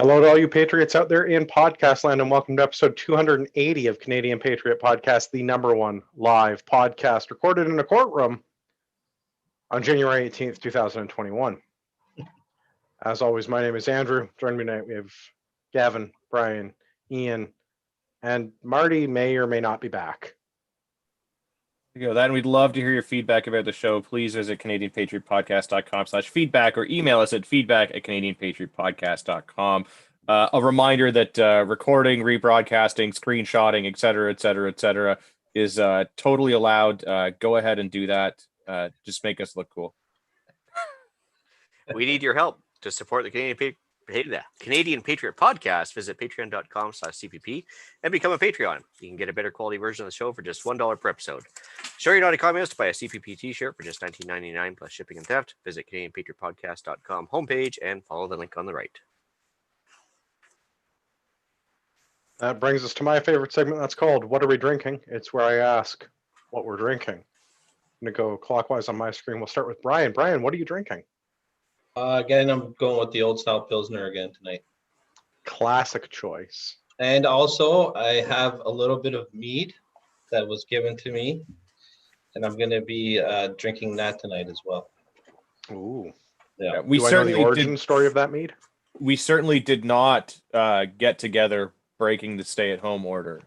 Hello to all you Patriots out there in podcast land, and welcome to episode 280 of Canadian Patriot Podcast, the number one live podcast recorded in a courtroom on January 18th, 2021. As always, my name is Andrew. Joining me tonight, we have Gavin, Brian, Ian, and Marty may or may not be back. There you go. That, and we'd love to hear your feedback about the show. Please visit CanadianPatriotPodcast.com/feedback or email us at feedback@CanadianPatriotPodcast.com. A reminder that recording, rebroadcasting, screenshotting, etc., is totally allowed. Go ahead and do that. Just make us look cool. We need your help to support the Canadian Patriot Podcast. Visit patreon.com/CPP and become a Patreon. You can get a better quality version of the show for just $1 per episode. Show you're not a communist. Buy a CPP t-shirt for just $19.99 plus shipping and theft. Visit CanadianPatriotPodcast.com homepage and follow the link on the right. That brings us to my favorite segment. That's called What Are We Drinking? It's where I ask what we're drinking. I'm going to go clockwise on my screen. We'll start with Brian. Brian, what are you drinking? Again, I'm going with the old style Pilsner again tonight. Classic choice. And also, I have a little bit of mead that was given to me, and I'm going to be drinking that tonight as well. Ooh. Yeah. Do I know the origin story of that mead? We certainly did not get together breaking the stay-at-home order.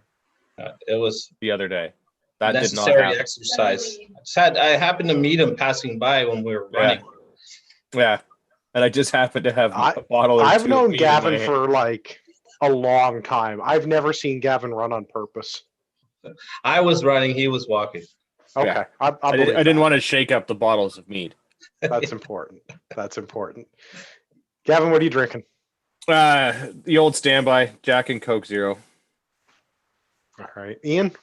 It was the other day. That did not necessary happen. exercise. I happened to meet him passing by when we were running. Yeah. And I just happened to have a bottle. I've known Gavin for like a long time. I've never seen Gavin run on purpose. I was running, he was walking. Okay, Yeah. I didn't want to shake up the bottles of mead. That's important. That's important. Gavin, what are you drinking? The old standby, Jack and Coke Zero. All right, Ian.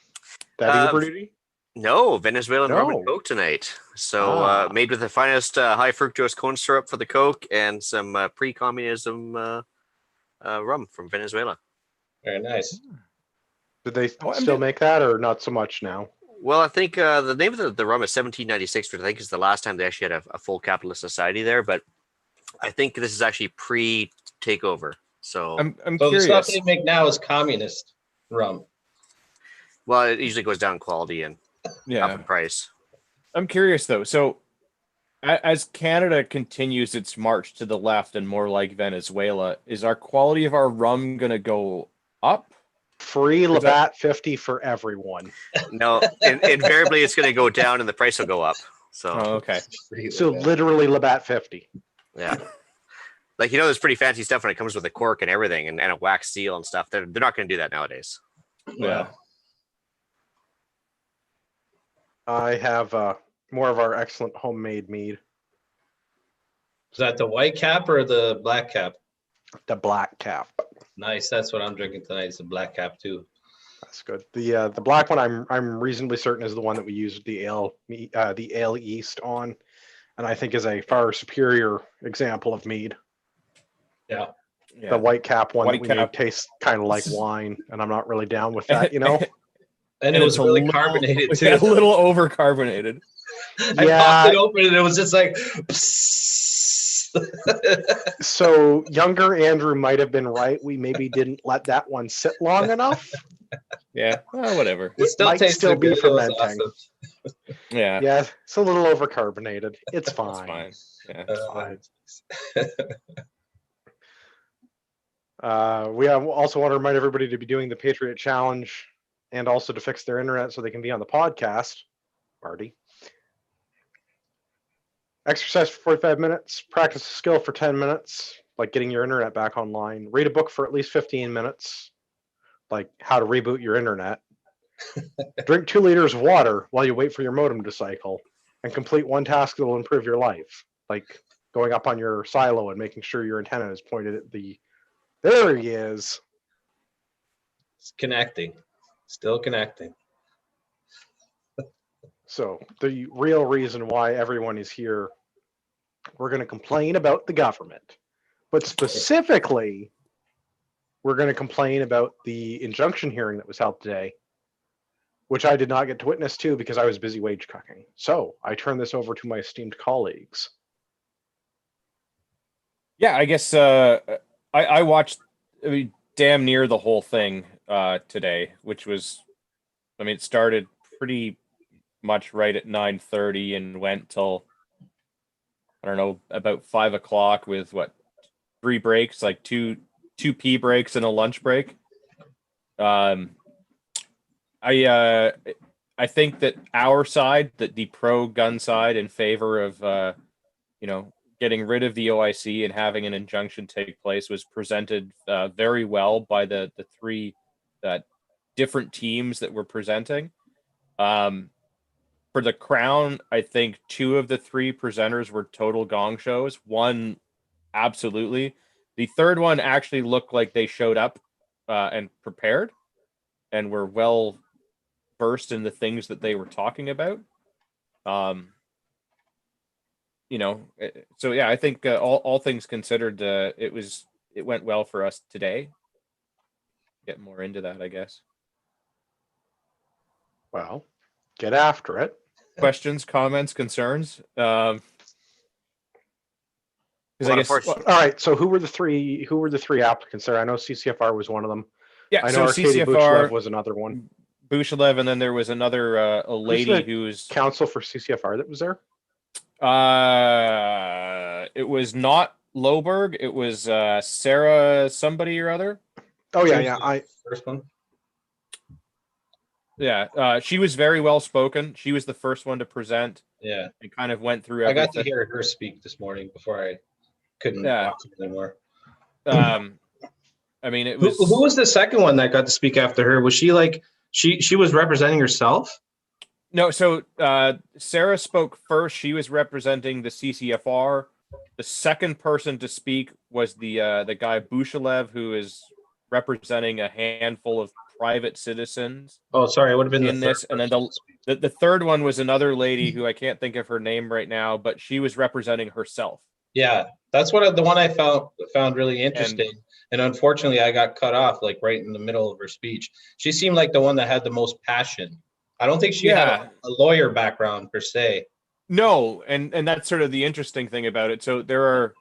Daddy Uber duty? No, Venezuelan rum and Coke tonight. So made with the finest high fructose corn syrup for the Coke and some pre-communism rum from Venezuela. Very nice. Did they still make that or not so much now? Well, I think the name of the rum is 1796, which I think is the last time they actually had a full capitalist society there. But I think this is actually pre-takeover. So I'm so curious. The stuff they make now is communist rum. Well, it usually goes down in quality and up in price. I'm curious though. So, as Canada continues its march to the left and more like Venezuela, is our quality of our rum going to go up? Free Labatt 50 for everyone. No, invariably it's going to go down and the price will go up. So okay. So literally Labatt 50. Yeah. Like, there's pretty fancy stuff when it comes with a cork and everything and a wax seal and stuff. They're not going to do that nowadays. Yeah. I have more of our excellent homemade mead. Is that the white cap or the black cap? The black cap. Nice. That's what I'm drinking tonight. It's a black cap too. That's good. The black one I'm reasonably certain is the one that we used the ale yeast on, and I think is a far superior example of mead. Yeah. The white cap one White that we cap. made tastes kind of like wine, and I'm not really down with that, And it was really carbonated too. A little over carbonated. I popped it open and it was just like. So younger Andrew might have been right. We maybe didn't let that one sit long enough. Yeah, well, whatever. It still might tastes still be good. fermenting. Awesome. Yeah, it's a little over carbonated. It's fine. It's fine. Yeah. It's fine. We also want to remind everybody to be doing the Patriot Challenge and also to fix their internet so they can be on the podcast. Marty. Exercise for 45 minutes, practice a skill for 10 minutes, like getting your internet back online. Read a book for at least 15 minutes, like how to reboot your internet. Drink 2 liters of water while you wait for your modem to cycle, and complete one task that will improve your life, like going up on your silo and making sure your antenna is pointed at the... There he is. It's connecting. Still connecting. So the real reason why everyone is here, we're going to complain about the government, but specifically, we're going to complain about the injunction hearing that was held today, which I did not get to witness to because I was busy wage cooking. So I turn this over to my esteemed colleagues. Yeah, I guess I watched, I mean, damn near the whole thing today, which was, I mean, it started pretty much right at 9:30 and went till, I don't know, about 5 o'clock with what, 3 breaks, like two pee breaks and a lunch break. Um, I think that our side, that the pro gun side, in favor of getting rid of the OIC and having an injunction take place, was presented very well by the three different teams that were presenting. For the Crown, I think 2 of the 3 presenters were total gong shows. One, absolutely. The third one actually looked like they showed up and prepared and were well versed in the things that they were talking about. So yeah, I think all things considered, it went well for us today. Get more into that, I guess. Well, get after it. Questions, comments, concerns? Because I guess, All right. So who were the three applicants there? I know CCFR was one of them. yeah. I know So Arkady CCFR Bushlev was another one. Bushlev, and then there was another a lady who's counsel for CCFR that was there. It was not Loberg. It was Sarah somebody or other. Oh yeah. First one. Yeah, she was very well spoken. She was the first one to present. Yeah, and kind of went through everything. I got to hear her speak this morning before I couldn't watch it anymore. I mean, it was who was the second one that got to speak after her? Was she like she was representing herself? No, so Sarah spoke first. She was representing the CCFR. The second person to speak was the guy Bushlev, who is representing a handful of private citizens. Oh, sorry, it would have been in this, and then the third one was another lady who I can't think of her name right now, but she was representing herself. Yeah, that's the one I found really interesting. And unfortunately, I got cut off like right in the middle of her speech. She seemed like the one that had the most passion. I don't think she had a lawyer background per se. No, and that's sort of the interesting thing about it. So there are,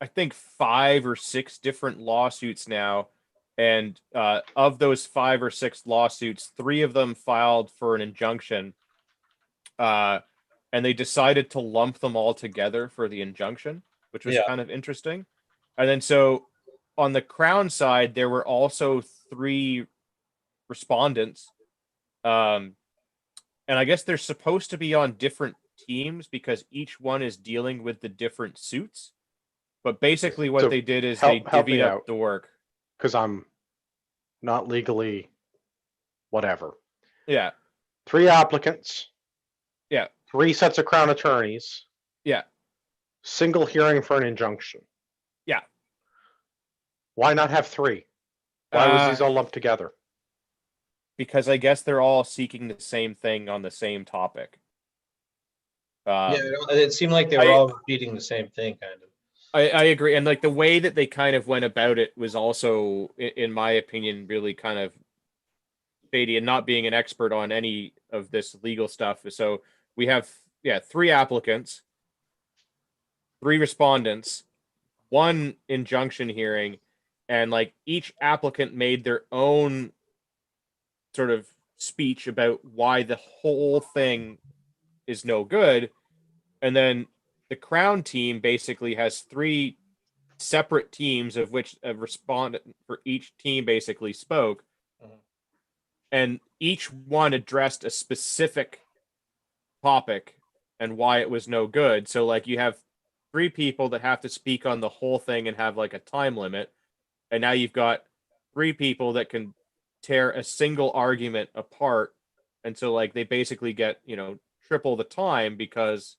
I think, 5 or 6 different lawsuits now, and of those 5 or 6 lawsuits, 3 of them filed for an injunction, and they decided to lump them all together for the injunction, which was kind of interesting. And then so on the Crown side, there were also 3 respondents. And I guess they're supposed to be on different teams because each one is dealing with the different suits. But basically what they did is they divvied up the work. Because I'm not legally whatever. Yeah. 3 applicants. Yeah. 3 sets of Crown attorneys. Yeah. Single hearing for an injunction. Yeah. Why not have 3? Why was these all lumped together? Because I guess they're all seeking the same thing on the same topic. It seemed like they were all repeating the same thing, kind of. I agree. And like the way that they kind of went about it was also, in my opinion, really kind of shady, and not being an expert on any of this legal stuff. So we have, 3 applicants, 3 respondents, 1 injunction hearing, and like each applicant made their own sort of speech about why the whole thing is no good. And then the Crown team basically has 3 separate teams, of which a respondent for each team basically spoke. And each one addressed a specific topic and why it was no good. So like you have 3 people that have to speak on the whole thing and have like a time limit. And now you've got 3 people that can tear a single argument apart. And so like they basically get, triple the time because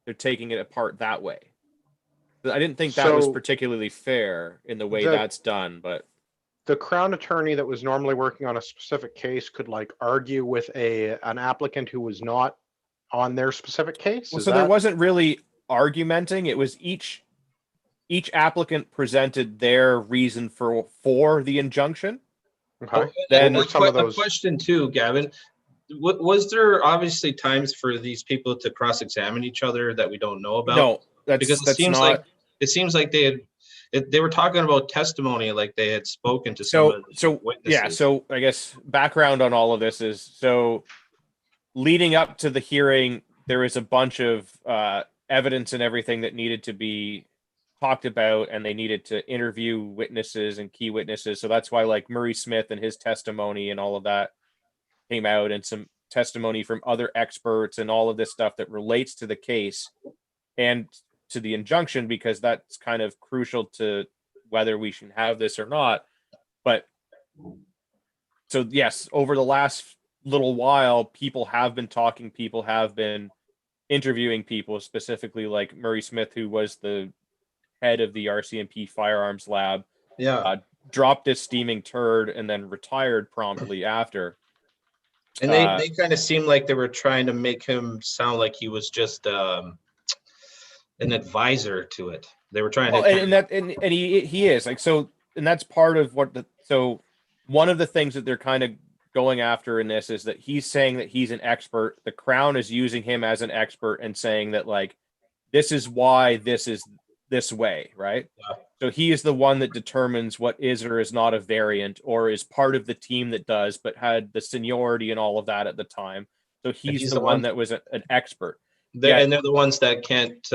they're taking it apart that way. I didn't think that was particularly fair in the way that's done, but the Crown attorney that was normally working on a specific case could like argue with an applicant who was not on their specific case. Well, so there wasn't really argumenting. It was each applicant presented their reason for the injunction. Okay. Then a question too, Gavin. Was there obviously times for these people to cross-examine each other that we don't know about? No, it seems like they had, they were talking about testimony, like they had spoken to some of the witnesses. Yeah. So I guess background on all of this is, so leading up to the hearing, there was a bunch of evidence and everything that needed to be talked about, and they needed to interview witnesses and key witnesses. So that's why like Murray Smith and his testimony and all of that came out, and some testimony from other experts and all of this stuff that relates to the case and to the injunction, because that's kind of crucial to whether we should have this or not. But so yes, over the last little while, people have been talking, people have been interviewing people, specifically like Murray Smith, who was the head of the RCMP firearms lab, dropped this steaming turd and then retired promptly after. And they kind of seemed like they were trying to make him sound like he was just an advisor to it. They were trying to, and he is like, so, and that's part of what so one of the things that they're kind of going after in this is that he's saying that he's an expert. The Crown is using him as an expert and saying that like, this is why this is this way, right? Yeah. So he is the one that determines what is or is not a variant, or is part of the team that does, but had the seniority and all of that at the time. So he's the one that was an expert. And they're the ones that can't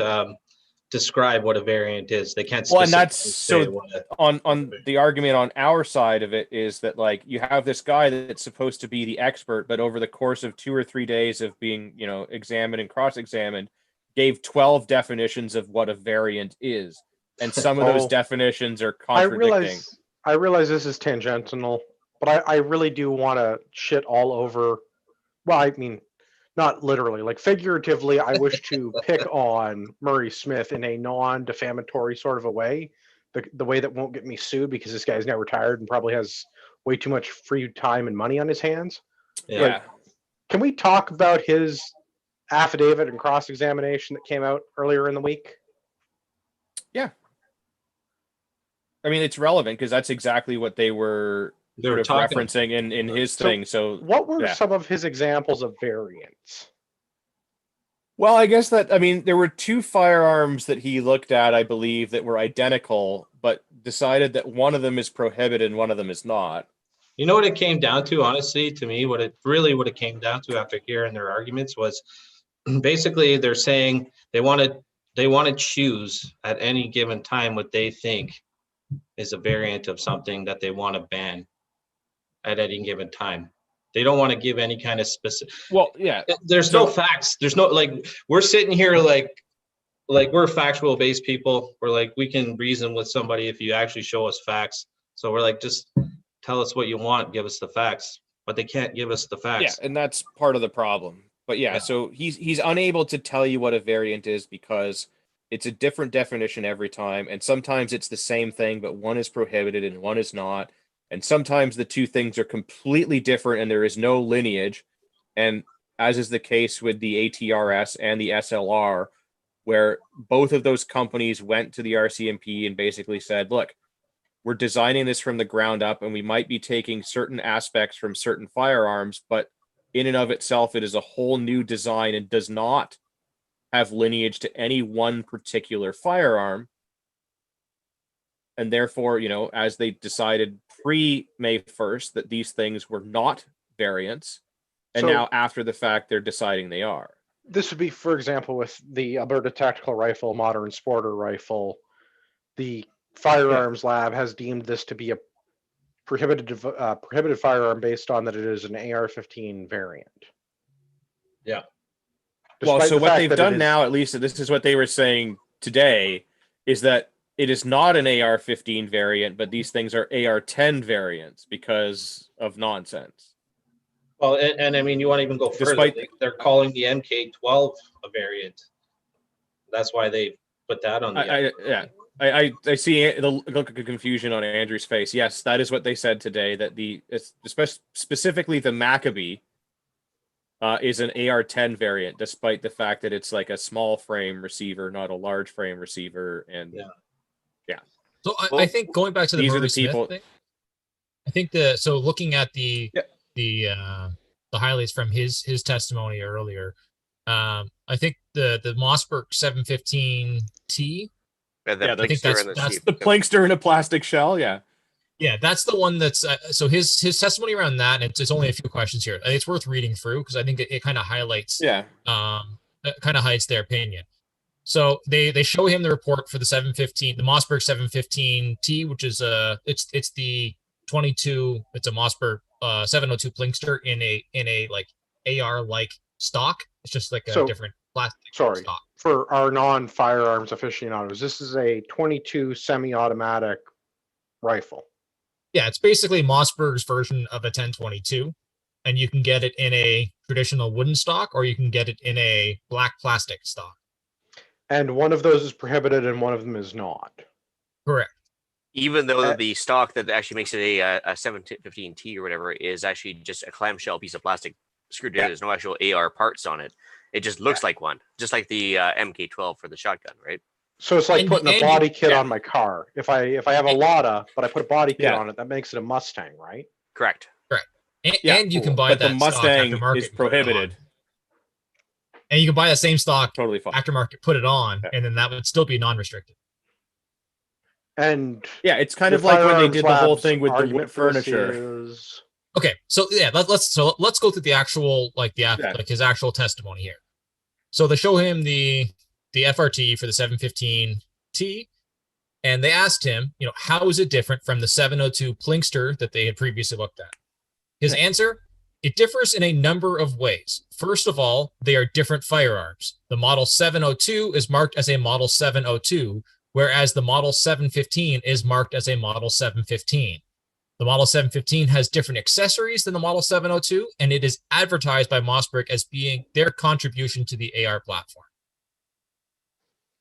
describe what a variant is. They can't. Well, and that's so on the argument on our side of it is that like you have this guy that's supposed to be the expert, but over the course of 2 or 3 days of being, you know, examined and cross-examined, gave 12 definitions of what a variant is. And some of those definitions are contradicting. I realize this is tangential, but I really do want to shit all over. Well, I mean, not literally, like figuratively, I wish to pick on Murray Smith in a non-defamatory sort of a way, the way that won't get me sued, because this guy's now retired and probably has way too much free time and money on his hands. Yeah. Like, can we talk about his affidavit and cross-examination that came out earlier in the week? Yeah. I mean, it's relevant because that's exactly what they were referencing in his thing. So what were some of his examples of variants? Well, I guess that, I mean, there were 2 firearms that he looked at, I believe, that were identical, but decided that one of them is prohibited and one of them is not. You know what it came down to, honestly, to me, what it came down to after hearing their arguments was basically they're saying they want to choose at any given time what they think is a variant of something that they want to ban at any given time. They don't want to give any kind of specific. Well, yeah. There's no facts. There's no, like, we're sitting here like we're factual based people. We're like, we can reason with somebody if you actually show us facts. So we're like, just tell us what you want, give us the facts. But they can't give us the facts. Yeah, and that's part of the problem. But yeah, so he's unable to tell you what a variant is because it's a different definition every time, and sometimes it's the same thing, but one is prohibited and one is not. And sometimes the 2 things are completely different and there is no lineage. And as is the case with the ATRS and the SLR, where both of those companies went to the RCMP and basically said, look, we're designing this from the ground up and we might be taking certain aspects from certain firearms, but in and of itself, it is a whole new design and does not have lineage to any one particular firearm. And therefore, you know, as they decided pre-May 1st that these things were not variants, and now after the fact, they're deciding they are. This would be, for example, with the Alberta Tactical Rifle, Modern Sporter Rifle, the Firearms Lab has deemed this to be a prohibited firearm based on that it is an AR-15 variant. Yeah. Well, so what they've done now, at least this is what they were saying today, is that it is not an AR-15 variant, but these things are AR-10 variants because of nonsense. Well, and I mean, you want to even go further. They're calling the MK12 a variant. That's why they put that on the I see the look of confusion on Andrew's face. Yes, that is what they said today, that specifically the Maccabee is an AR-10 variant, despite the fact that it's like a small frame receiver, not a large frame receiver. And yeah. So I think going back to the Murray Smith thing, I think looking at the highlights from his testimony earlier, I think the Mossberg 715T And the Yeah, I think Plinkster the Plinkster in a plastic shell. Yeah. Yeah, that's the one that's so his testimony around that, and it's only a few questions here. It's worth reading through because I think it kind of highlights, kind of hides their opinion. So they show him the report for the 715, the Mossberg 715T, which is it's the 22, it's a Mossberg 702 Plinkster in a like AR like stock. It's just like a different plastic stock. For our non-firearms aficionados, this is a 22 semi-automatic rifle. Yeah, it's basically Mossberg's version of a 1022, and you can get it in a traditional wooden stock, or you can get it in a black plastic stock. And one of those is prohibited, and one of them is not. Correct. Even though the stock that actually makes it a 715T or whatever is actually just a clamshell piece of plastic screwed in. There's no actual AR parts on it. It just looks like one, just like the MK12 for the shotgun, right? So it's like putting a body kit on my car. If I have a Lada, but I put a body kit on it, that makes it a Mustang, right? Correct. And you can buy but the Mustang is prohibited. And you can buy the same stock totally fine. Aftermarket, put it on, and then that would still be non-restricted. And yeah, it's kind of like when they did the whole thing with the wood furniture. Okay, so yeah, let's go through the actual like his actual testimony here. So they show him the FRT for the 715T, and they asked him, how is it different from the 702 Plinkster that they had previously looked at? His answer: it differs in a number of ways. First of all, they are different firearms. The Model 702 is marked as a Model 702, whereas the Model 715 is marked as a Model 715. The Model 715 has different accessories than the Model 702, and it is advertised by Mossberg as being their contribution to the AR platform.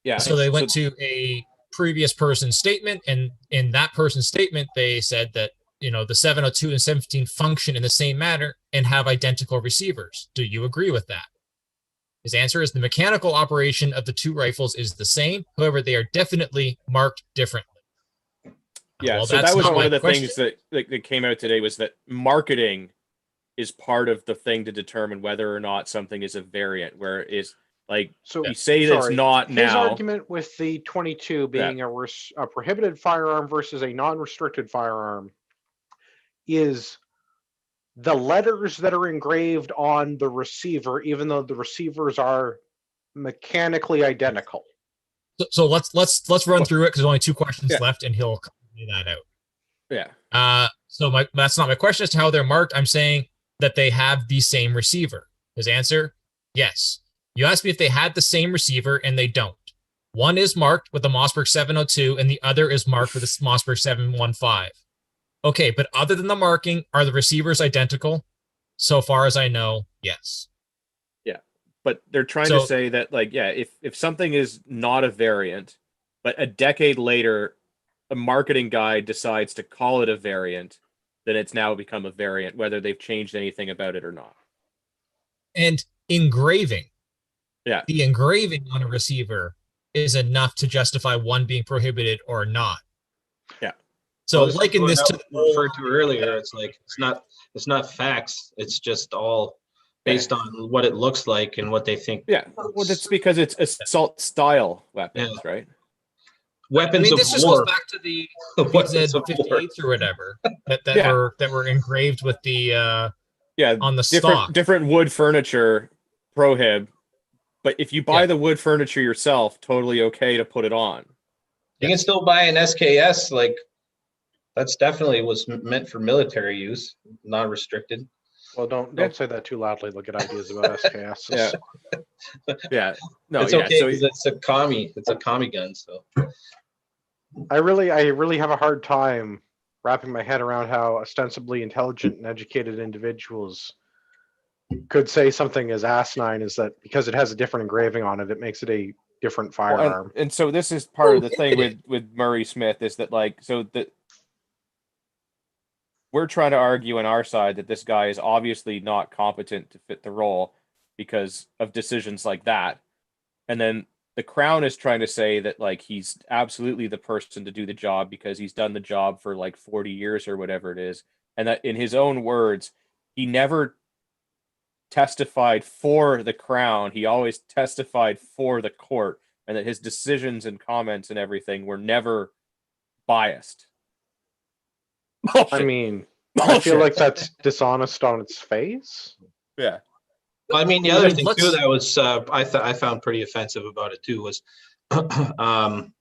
Yeah. So they went to a previous person's statement, and in that person's statement, they said that, the 702 and 715 function in the same manner and have identical receivers. Do you agree with that? His answer is the mechanical operation of the two rifles is the same. However, they are definitely marked differently. Yeah, so that was one of the things that came out today, was that marketing is part of the thing to determine whether or not something is a variant, where it is like, so you say that it's not now. His argument with the 22 being a prohibited firearm versus a non-restricted firearm is the letters that are engraved on the receiver, even though the receivers are mechanically identical. So let's run through it, because there's only two questions left, and he'll lay that out. Yeah. So that's not my question as to how they're marked. I'm saying that they have the same receiver. His answer: yes. You asked me if they had the same receiver, and they don't. One is marked with the Mossberg 702, and the other is marked with the Mossberg 715. Okay, but other than the marking, are the receivers identical? So far as I know, yes. Yeah, but they're trying to say that, if something is not a variant, but a decade later, a marketing guy decides to call it a variant, then it's now become a variant, whether they've changed anything about it or not. And engraving. Yeah. The engraving on a receiver is enough to justify one being prohibited or not. Yeah. So liken this to referred to earlier, it's like it's not facts. It's just all based on what it looks like and what they think. Yeah. Well, that's because it's assault style weapons, right? Weapons of war. This just goes back to the PZ-58s or whatever that were engraved with the on the stock. Different wood furniture prohib, but if you buy the wood furniture yourself, totally okay to put it on. You can still buy an SKS, like that's definitely was meant for military use, non-restricted. Well, don't say that too loudly. They'll get ideas about SKS. Yeah. No, it's okay because it's a commie gun. So I really have a hard time wrapping my head around how ostensibly intelligent and educated individuals could say something as asinine as that because it has a different engraving on it, it makes it a different firearm. And so this is part of the thing with Murray Smith is that we're trying to argue on our side that this guy is obviously not competent to fit the role because of decisions like that. And then the Crown is trying to say that he's absolutely the person to do the job because he's done the job for 40 years or whatever it is. And that in his own words, he never testified for the Crown. He always testified for the court and that his decisions and comments and everything were never biased. I mean, I feel like that's dishonest on its face. Yeah. I mean, the other thing too that was I found pretty offensive about it too was the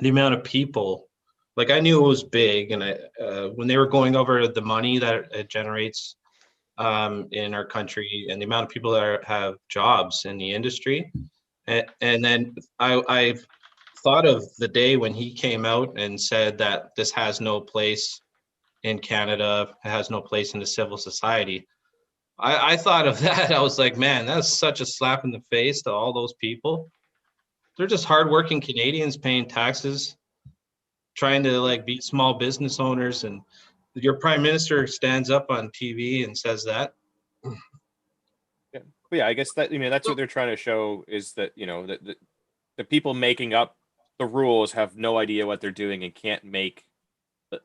amount of people. Like, I knew it was big, and when they were going over the money that it generates in our country and the amount of people that have jobs in the industry, and then I thought of the day when he came out and said that this has no place in Canada, it has no place in the civil society. I thought of that. I was like, man, that's such a slap in the face to all those people. They're just hardworking Canadians paying taxes, trying to like be small business owners, and your prime minister stands up on TV and says that. Yeah. But yeah, I guess that, that's what they're trying to show, is that, that the people making up the rules have no idea what they're doing and can't make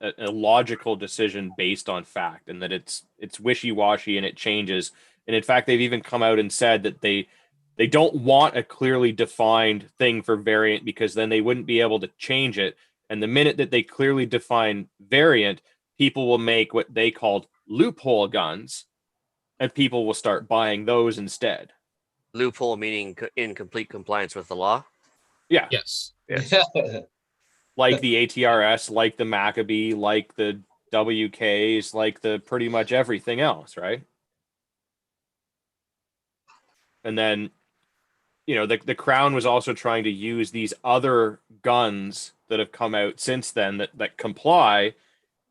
a logical decision based on fact, and that it's wishy-washy and it changes. And in fact, they've even come out and said that they don't want a clearly defined thing for variant, because then they wouldn't be able to change it. And the minute that they clearly define variant, people will make what they called loophole guns, and people will start buying those instead. Loophole meaning in complete compliance with the law? Yeah. Yes. Like the ATRS, like the Maccabee, like the WKs, like the pretty much everything else, right? And then, the Crown was also trying to use these other guns that have come out since then that comply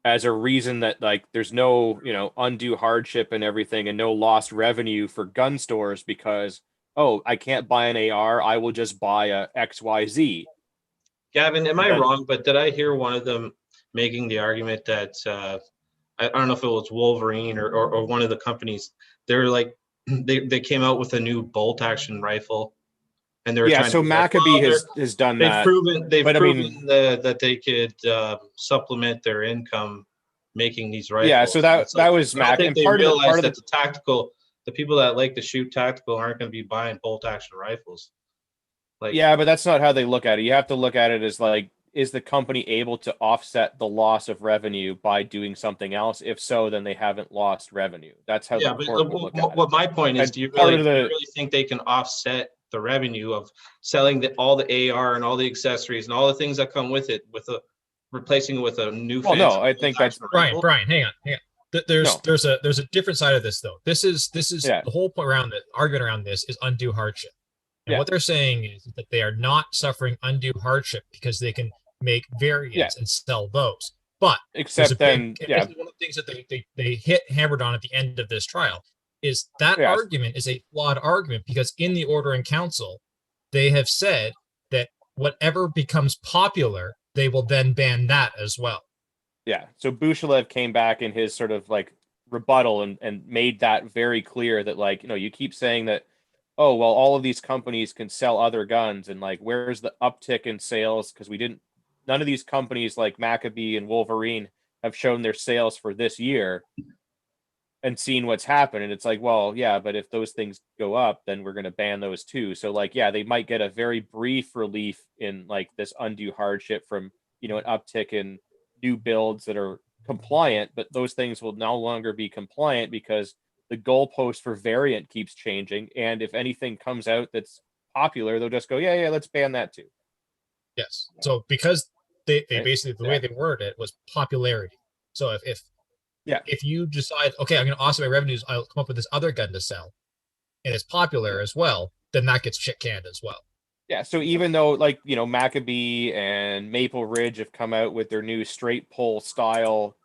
as a reason that, like, there's no, undue hardship and everything, and no lost revenue for gun stores because, oh, I can't buy an AR, I will just buy a XYZ. Gavin, am I wrong? But did I hear one of them making the argument that I don't know if it was Wolverine or one of the companies? They're like they came out with a new bolt action rifle, and they're trying so to Maccabee has done they've that. Proven that they could supplement their income making these rifles. Yeah, so that was Maccabee. And part of the people that like to shoot tactical aren't going to be buying bolt action rifles. Like, yeah, but that's not how they look at it. You have to look at it as, like, is the company able to offset the loss of revenue by doing something else? If so, then they haven't lost revenue. That's how the court would look at it. What my point is, do you really think they can offset the revenue of selling all the AR and all the accessories and all the things that come with it, replacing it with a new? Well, no, I think that's Brian. Hang on. There's a different side of this though. This is the whole point around the argument around this is undue hardship. And what they're saying is that they are not suffering undue hardship because they can make variants and sell those. But except then, one of the things that they hammered on at the end of this trial is that argument is a flawed argument, because in the Order in Council, they have said that whatever becomes popular, they will then ban that as well. Yeah. So Bushalev came back in his sort of like rebuttal and made that very clear that, like, you keep saying that, oh, well, all of these companies can sell other guns, and like, where's the uptick in sales? Because none of these companies like Maccabee and Wolverine have shown their sales for this year and seen what's happened. And it's like, well, yeah, but if those things go up, then we're going to ban those too. So, like, yeah, they might get a very brief relief in like this undue hardship from, an uptick in new builds that are compliant, but those things will no longer be compliant because the goalpost for variant keeps changing, and if anything comes out that's popular, they'll just go, yeah, let's ban that too. Yes. So because they basically, the way they worded it was popularity. So if you decide, okay, I'm going to offset my revenues, I'll come up with this other gun to sell, and it's popular as well, then that gets shit canned as well. Yeah. So even though, like, Maccabee and Maple Ridge have come out with their new straight pull style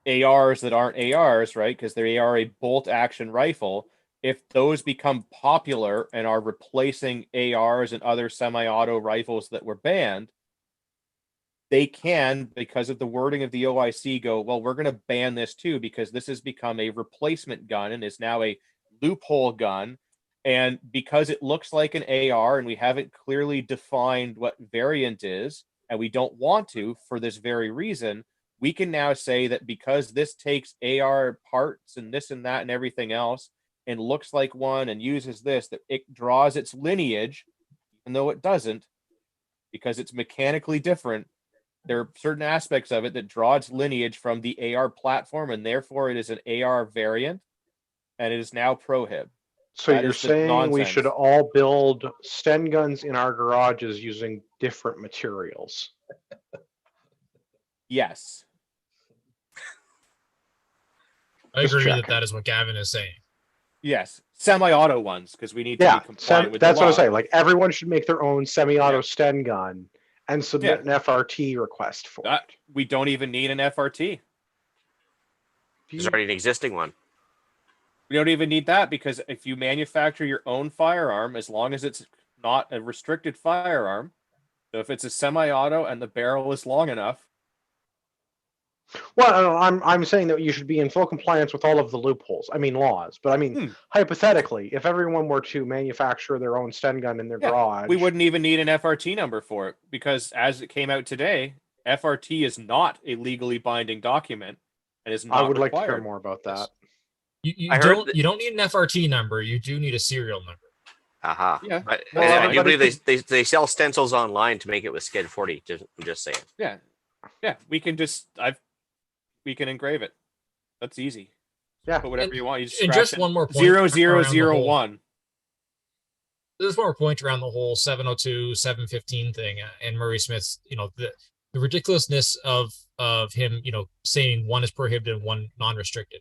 ARs that aren't ARs, right? Because they are a bolt action rifle. If those become popular and are replacing ARs and other semi-auto rifles that were banned, they can, because of the wording of the OIC, go, well, we're going to ban this too, because this has become a replacement gun and is now a loophole gun. And because it looks like an AR and we haven't clearly defined what variant is, and we don't want to for this very reason, we can now say that because this takes AR parts and this and that and everything else and looks like one and uses this, that it draws its lineage, though it doesn't, because it's mechanically different, there are certain aspects of it that draw its lineage from the AR platform, and therefore it is an AR variant, and it is now prohib. So That you're is the saying we nonsense. should all build Sten guns in our garages using different materials? Yes. I Just agree checking. that is what Gavin is saying. Yes. Semi-auto ones, because we need to Yeah, be compliant with that's the law. what I'm saying. Like everyone should make their own semi-auto Yeah. Sten gun and submit an FRT request for it. We don't even need an FRT. There's already an existing one. We don't even need that, because if you manufacture your own firearm, as long as it's not a restricted firearm, so if it's a semi-auto and the barrel is long enough. Well, I'm saying that you should be in full compliance with all of the loopholes. I mean laws, but I mean hypothetically, if everyone were to manufacture their own Sten gun in their garage, we wouldn't even need an FRT number for it, because as it came out today, FRT is not a legally binding document and is not I would required. like to hear more about that. You don't need an FRT number. You do need a serial number. Aha. Yeah. But, Well, I do believe they sell stencils online to make it with Skid 40. I'm just saying. Yeah. Yeah. We can we can engrave it. That's easy. Yeah. Put whatever you want. You just And scratch just it. one more point. 0001. There's one more point around the whole 702, 715 thing, and Murray Smith's, the ridiculousness of him, saying one is prohibited and one non-restricted.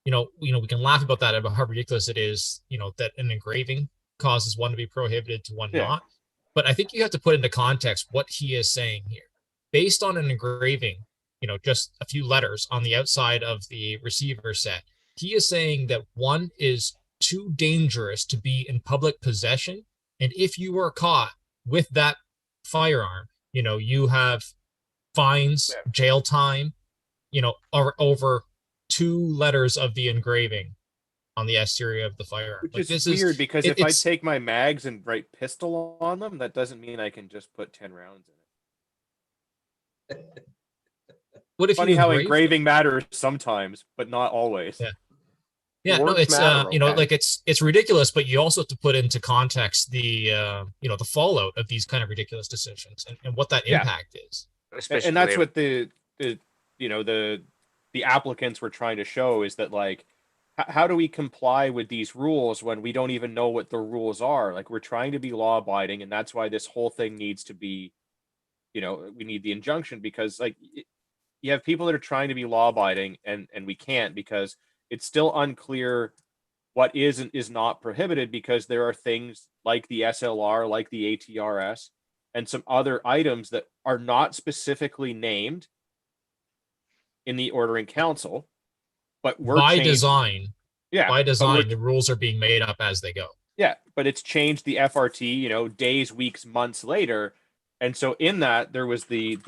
We can laugh about that, about how ridiculous it is, that an engraving causes one to be prohibited to one not. But I think you have to put into context what he is saying here. Based on an engraving, just a few letters on the outside of the receiver set, he is saying that one is too dangerous to be in public possession. And if you are caught with that firearm, you have fines, jail time, over 2 letters of the engraving on the exterior of the firearm. Which is weird, because if I take my mags and write pistol on them, that doesn't mean I can just put 10 rounds in it. What if Funny you how engrave engraving matters sometimes, but not always. Yeah, no, Words it's matter, okay. it's ridiculous, but you also have to put into context the the fallout of these kind of ridiculous decisions and what that impact is. Especially and that's what the applicants were trying to show, is that, like, how do we comply with these rules when we don't even know what the rules are? Like, we're trying to be law abiding, and that's why this whole thing needs to be, we need the injunction, because, like, you have people that are trying to be law abiding and we can't, because it's still unclear what is and is not prohibited, because there are things like the SLR, like the ATRS, and some other items that are not specifically named in the ordering council, but were by changed. design. Yeah, by design, the rules are being made up as they go. Yeah, but it's changed the FRT, days, weeks, months later. And so in that, there was the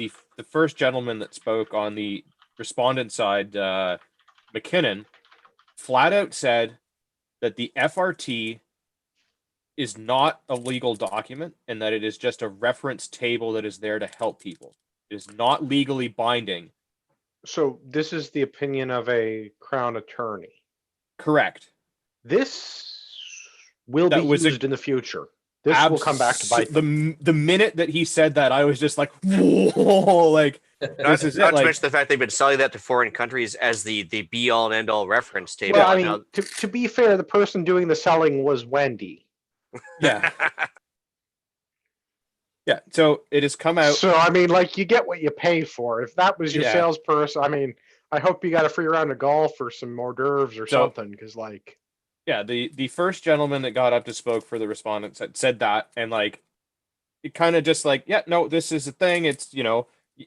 first gentleman that spoke on the respondent side, McKinnon, flat out said that the FRT is not a legal document, and that it is just a reference table that is there to help people. It is not legally binding. So this is the opinion of a Crown attorney. Correct. This will be used in the future. This will come back to bite them. The minute that he said that, I was just like, whoa, like, not to mention the fact they've been selling that to foreign countries as the be all and end all reference table. Well, I mean, to be fair, the person doing the selling was Wendy. Yeah. Yeah. So it has come out. So I mean, like, you get what you pay for. If that was your salesperson, I mean, I hope you got a free round of golf or some hors d'oeuvres or something, because, like. Yeah, the first gentleman that got up to spoke for the respondents said that, and, like, it kind of just like, yeah, no, this is a thing. It's,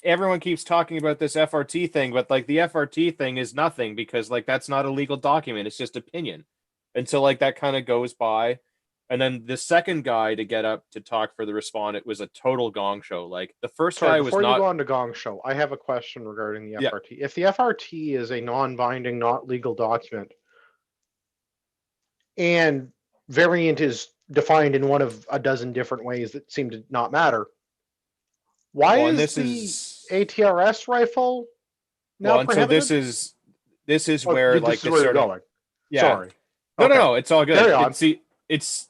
everyone keeps talking about this FRT thing, but, like, the FRT thing is nothing, because, like, that's not a legal document. It's just opinion. And so, like, that kind of goes by. And then the second guy to get up to talk for the respondent was a total gong show. Like, the first guy was not. Before you go on to gong show, I have a question regarding the FRT. If the FRT is a non-binding, not legal document, and variant is defined in one of a dozen different ways that seem to not matter, why is the ATRS rifle now prohibited? So this is where, like, this is where you're going. Yeah. Sorry. No, it's all good. Carry on. It's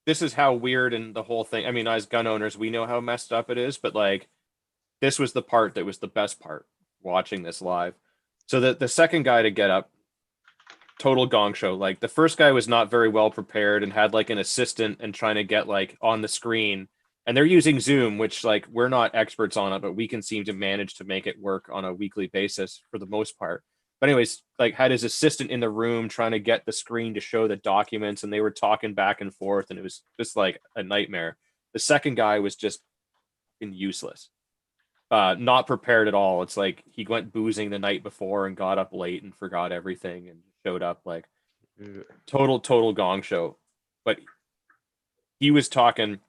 this is how weird and the whole thing. I mean, as gun owners, we know how messed up it is, but like, this was the part that was the best part watching this live. So the second guy to get up, total gong show. Like the first guy was not very well prepared and had like an assistant and trying to get like on the screen. And they're using Zoom, which like we're not experts on it, but we can seem to manage to make it work on a weekly basis for the most part. But anyways, like had his assistant in the room trying to get the screen to show the documents, and they were talking back and forth, and it was just like a nightmare. The second guy was just useless. Not prepared at all. It's like he went boozing the night before and got up late and forgot everything and showed up like total gong show. But he was talking,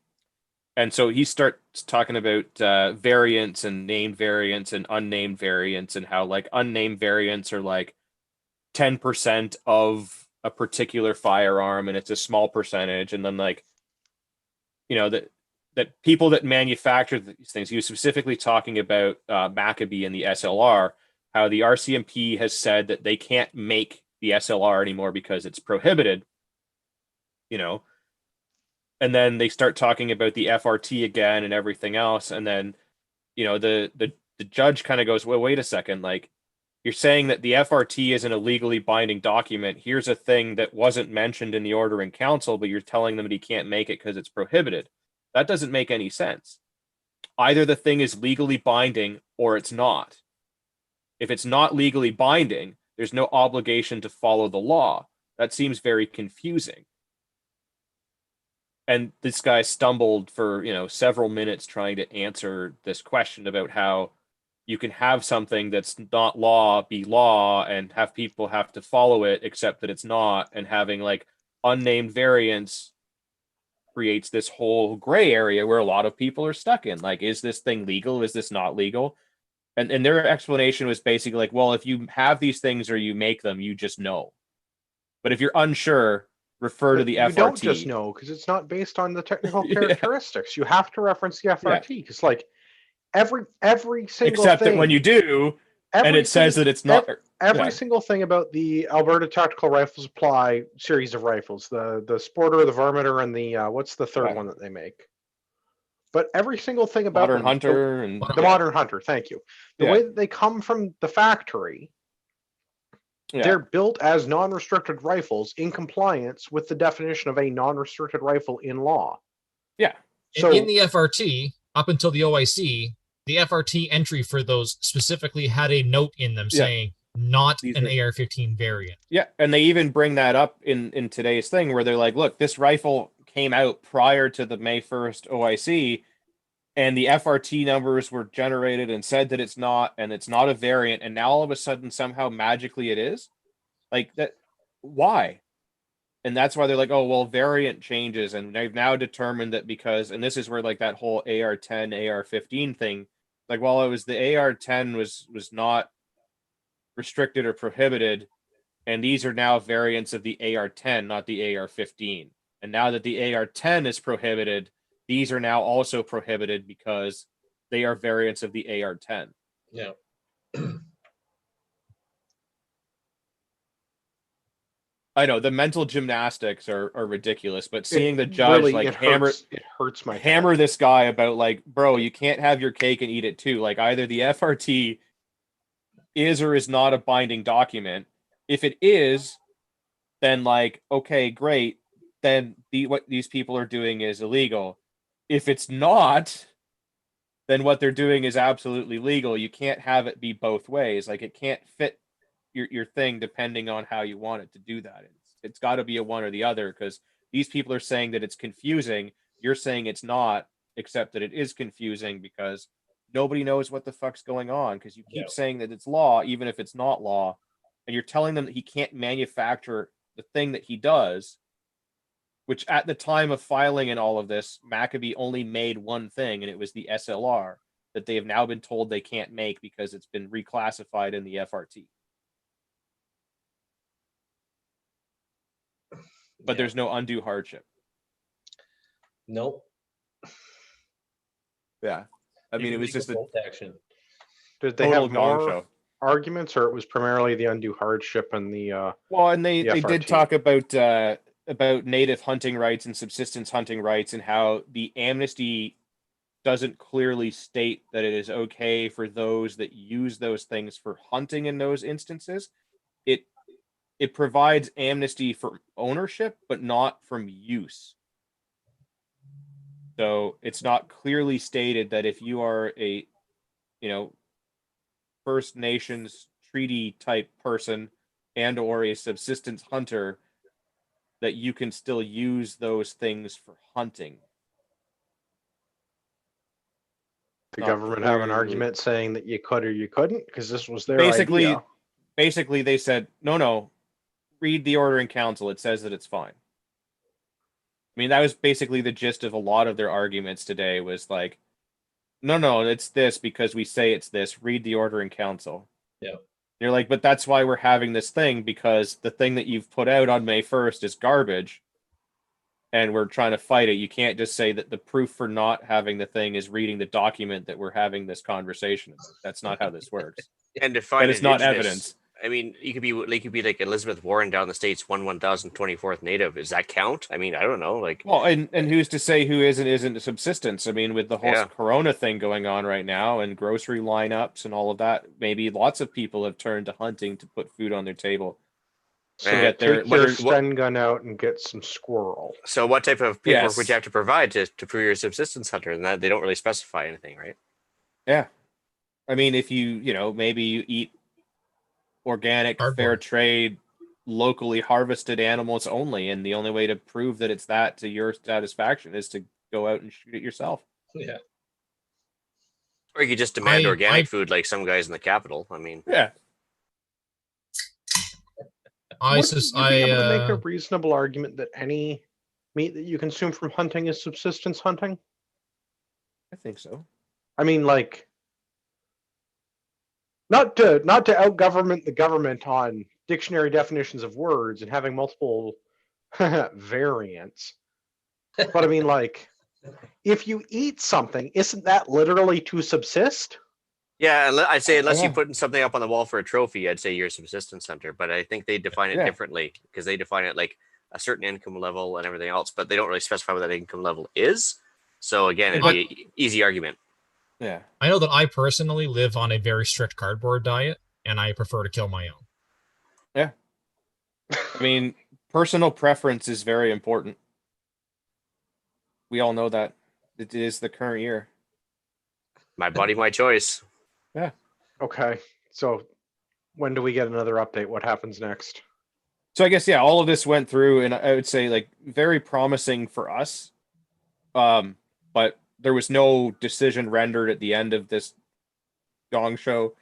and so he starts talking about variants and named variants and unnamed variants, and how like unnamed variants are like 10% of a particular firearm, and it's a small percentage. And then like, you know, that people that manufacture these things, he was specifically talking about Maccabee and the SLR, how the RCMP has said that they can't make the SLR anymore because it's prohibited, you know. And then they start talking about the FRT again and everything else. And then, you know, the judge kind of goes, well, wait a second, like, you're saying that the FRT isn't a legally binding document. Here's a thing that wasn't mentioned in the order in council, but you're telling them that he can't make it because it's prohibited. That doesn't make any sense. Either the thing is legally binding or it's not. If it's not legally binding, there's no obligation to follow the law. That seems very confusing. And this guy stumbled for, you know, several minutes trying to answer this question about how you can have something that's not law be law and have people have to follow it, except that it's not, and having like unnamed variants creates this whole gray area where a lot of people are stuck in. Like, is this thing legal? Is this not legal? And their explanation was basically like, well, if you have these things or you make them, you just know. But if you're unsure, refer to the FRT. You don't just know, because it's not based on the technical characteristics. You have to reference the FRT, because like every single except thing, that when you do, and it says that it's not every single thing about the Alberta Tactical Rifle Supply series of rifles, the Sporter, the Vermeter, and the what's the third one that they make? But every single thing about Modern Hunter and the Modern Hunter, thank you. The way that they come from the factory, they're built as non-restricted rifles in compliance with the definition of a non-restricted rifle in law. Yeah. So in the FRT, up until the OIC, the FRT entry for those specifically had a note in them saying not an AR-15 variant. Yeah, and they even bring that up in today's thing where they're like, look, this rifle came out prior to the May 1st OIC, and the FRT numbers were generated and said that it's not, and it's not a variant, and now all of a sudden somehow magically it is? Like, that, why? And that's why they're like, oh, well, variant changes, and they've now determined that because, and this is where like that whole AR-10, AR-15 thing, like, while it was the AR-10 was not restricted or prohibited, and these are now variants of the AR-10, not the AR-15. And now that the AR-10 is prohibited, these are now also prohibited because they are variants of the AR-10. Yeah. I know the mental gymnastics are ridiculous, but seeing the judge really, like it hurts my hammer head. this guy about like, bro, you can't have your cake and eat it too. Like, either the FRT is or is not a binding document. If it is, then like, okay, great. Then what these people are doing is illegal. If it's not, then what they're doing is absolutely legal. You can't have it be both ways. Like, it can't fit your thing depending on how you want it to do that. It's got to be a one or the other, because these people are saying that it's confusing. You're saying it's not, except that it is confusing because nobody knows what the fuck's going on, because you keep saying that it's law, even if it's not law, and you're telling them that he can't manufacture the thing that he does, which at the time of filing and all of this, Maccabee only made one thing, and it was the SLR that they have now been told they can't make because it's been reclassified in the FRT. But there's no undue hardship. Nope. Yeah. I mean, it was just a action. Did they have more arguments, or it was primarily the undue hardship and the well, and they did talk about about native hunting rights and subsistence hunting rights and how the amnesty doesn't clearly state that it is okay for those that use those things for hunting in those instances. It provides amnesty for ownership, but not from use. So it's not clearly stated that if you are a, First Nations treaty type person and or a subsistence hunter, that you can still use those things for hunting. The government have an argument saying that you could or you couldn't because this was their idea. Basically, they said, no, read the order in council. It says that it's fine. I mean, that was basically the gist of a lot of their arguments today was like, no, it's this because we say it's this. Read the order in council. Yeah. You're like, but that's why we're having this thing, because the thing that you've put out on May 1st is garbage. And we're trying to fight it. You can't just say that the proof for not having the thing is reading the document that we're having this conversation. That's not how this works. And define it's not evidence. I mean, you could be like Elizabeth Warren down the states, 1024th Native. Does that count? I mean, I don't know. Like, well, and who's to say who isn't a subsistence? I mean, with the whole Corona thing going on right now and grocery lineups and all of that, maybe lots of people have turned to hunting to put food on their table. So get take your stun gun out and get some squirrel. So what type of paperwork would you have to provide to prove you're a subsistence hunter? And that they don't really specify anything, right? Yeah. I mean, if maybe you eat organic, fair trade, locally harvested animals only, and the only way to prove that it's that to your satisfaction is to go out and shoot it yourself. Yeah. Or you could just demand organic food like some guys in the Capitol. I mean, yeah. Would you be able to make a reasonable argument that any meat that you consume from hunting is subsistence hunting? I think so. I mean, like, not to outgovernment the government on dictionary definitions of words and having multiple variants, but I mean, like, if you eat something, isn't that literally to subsist? Yeah, I'd say unless you're putting something up on the wall for a trophy, I'd say you're a subsistence hunter. But I think they define it differently because they define it like a certain income level and everything else, but they don't really specify what that income level is. So again, it'd be an easy argument. Yeah. I know that I personally live on a very strict cardboard diet, and I prefer to kill my own. Yeah. I mean, personal preference is very important. We all know that. It is the current year. My body, my choice. Yeah. Okay. So when do we get another update? What happens next? So I guess, all of this went through, and I would say like very promising for us. But there was no decision rendered at the end of this gong show.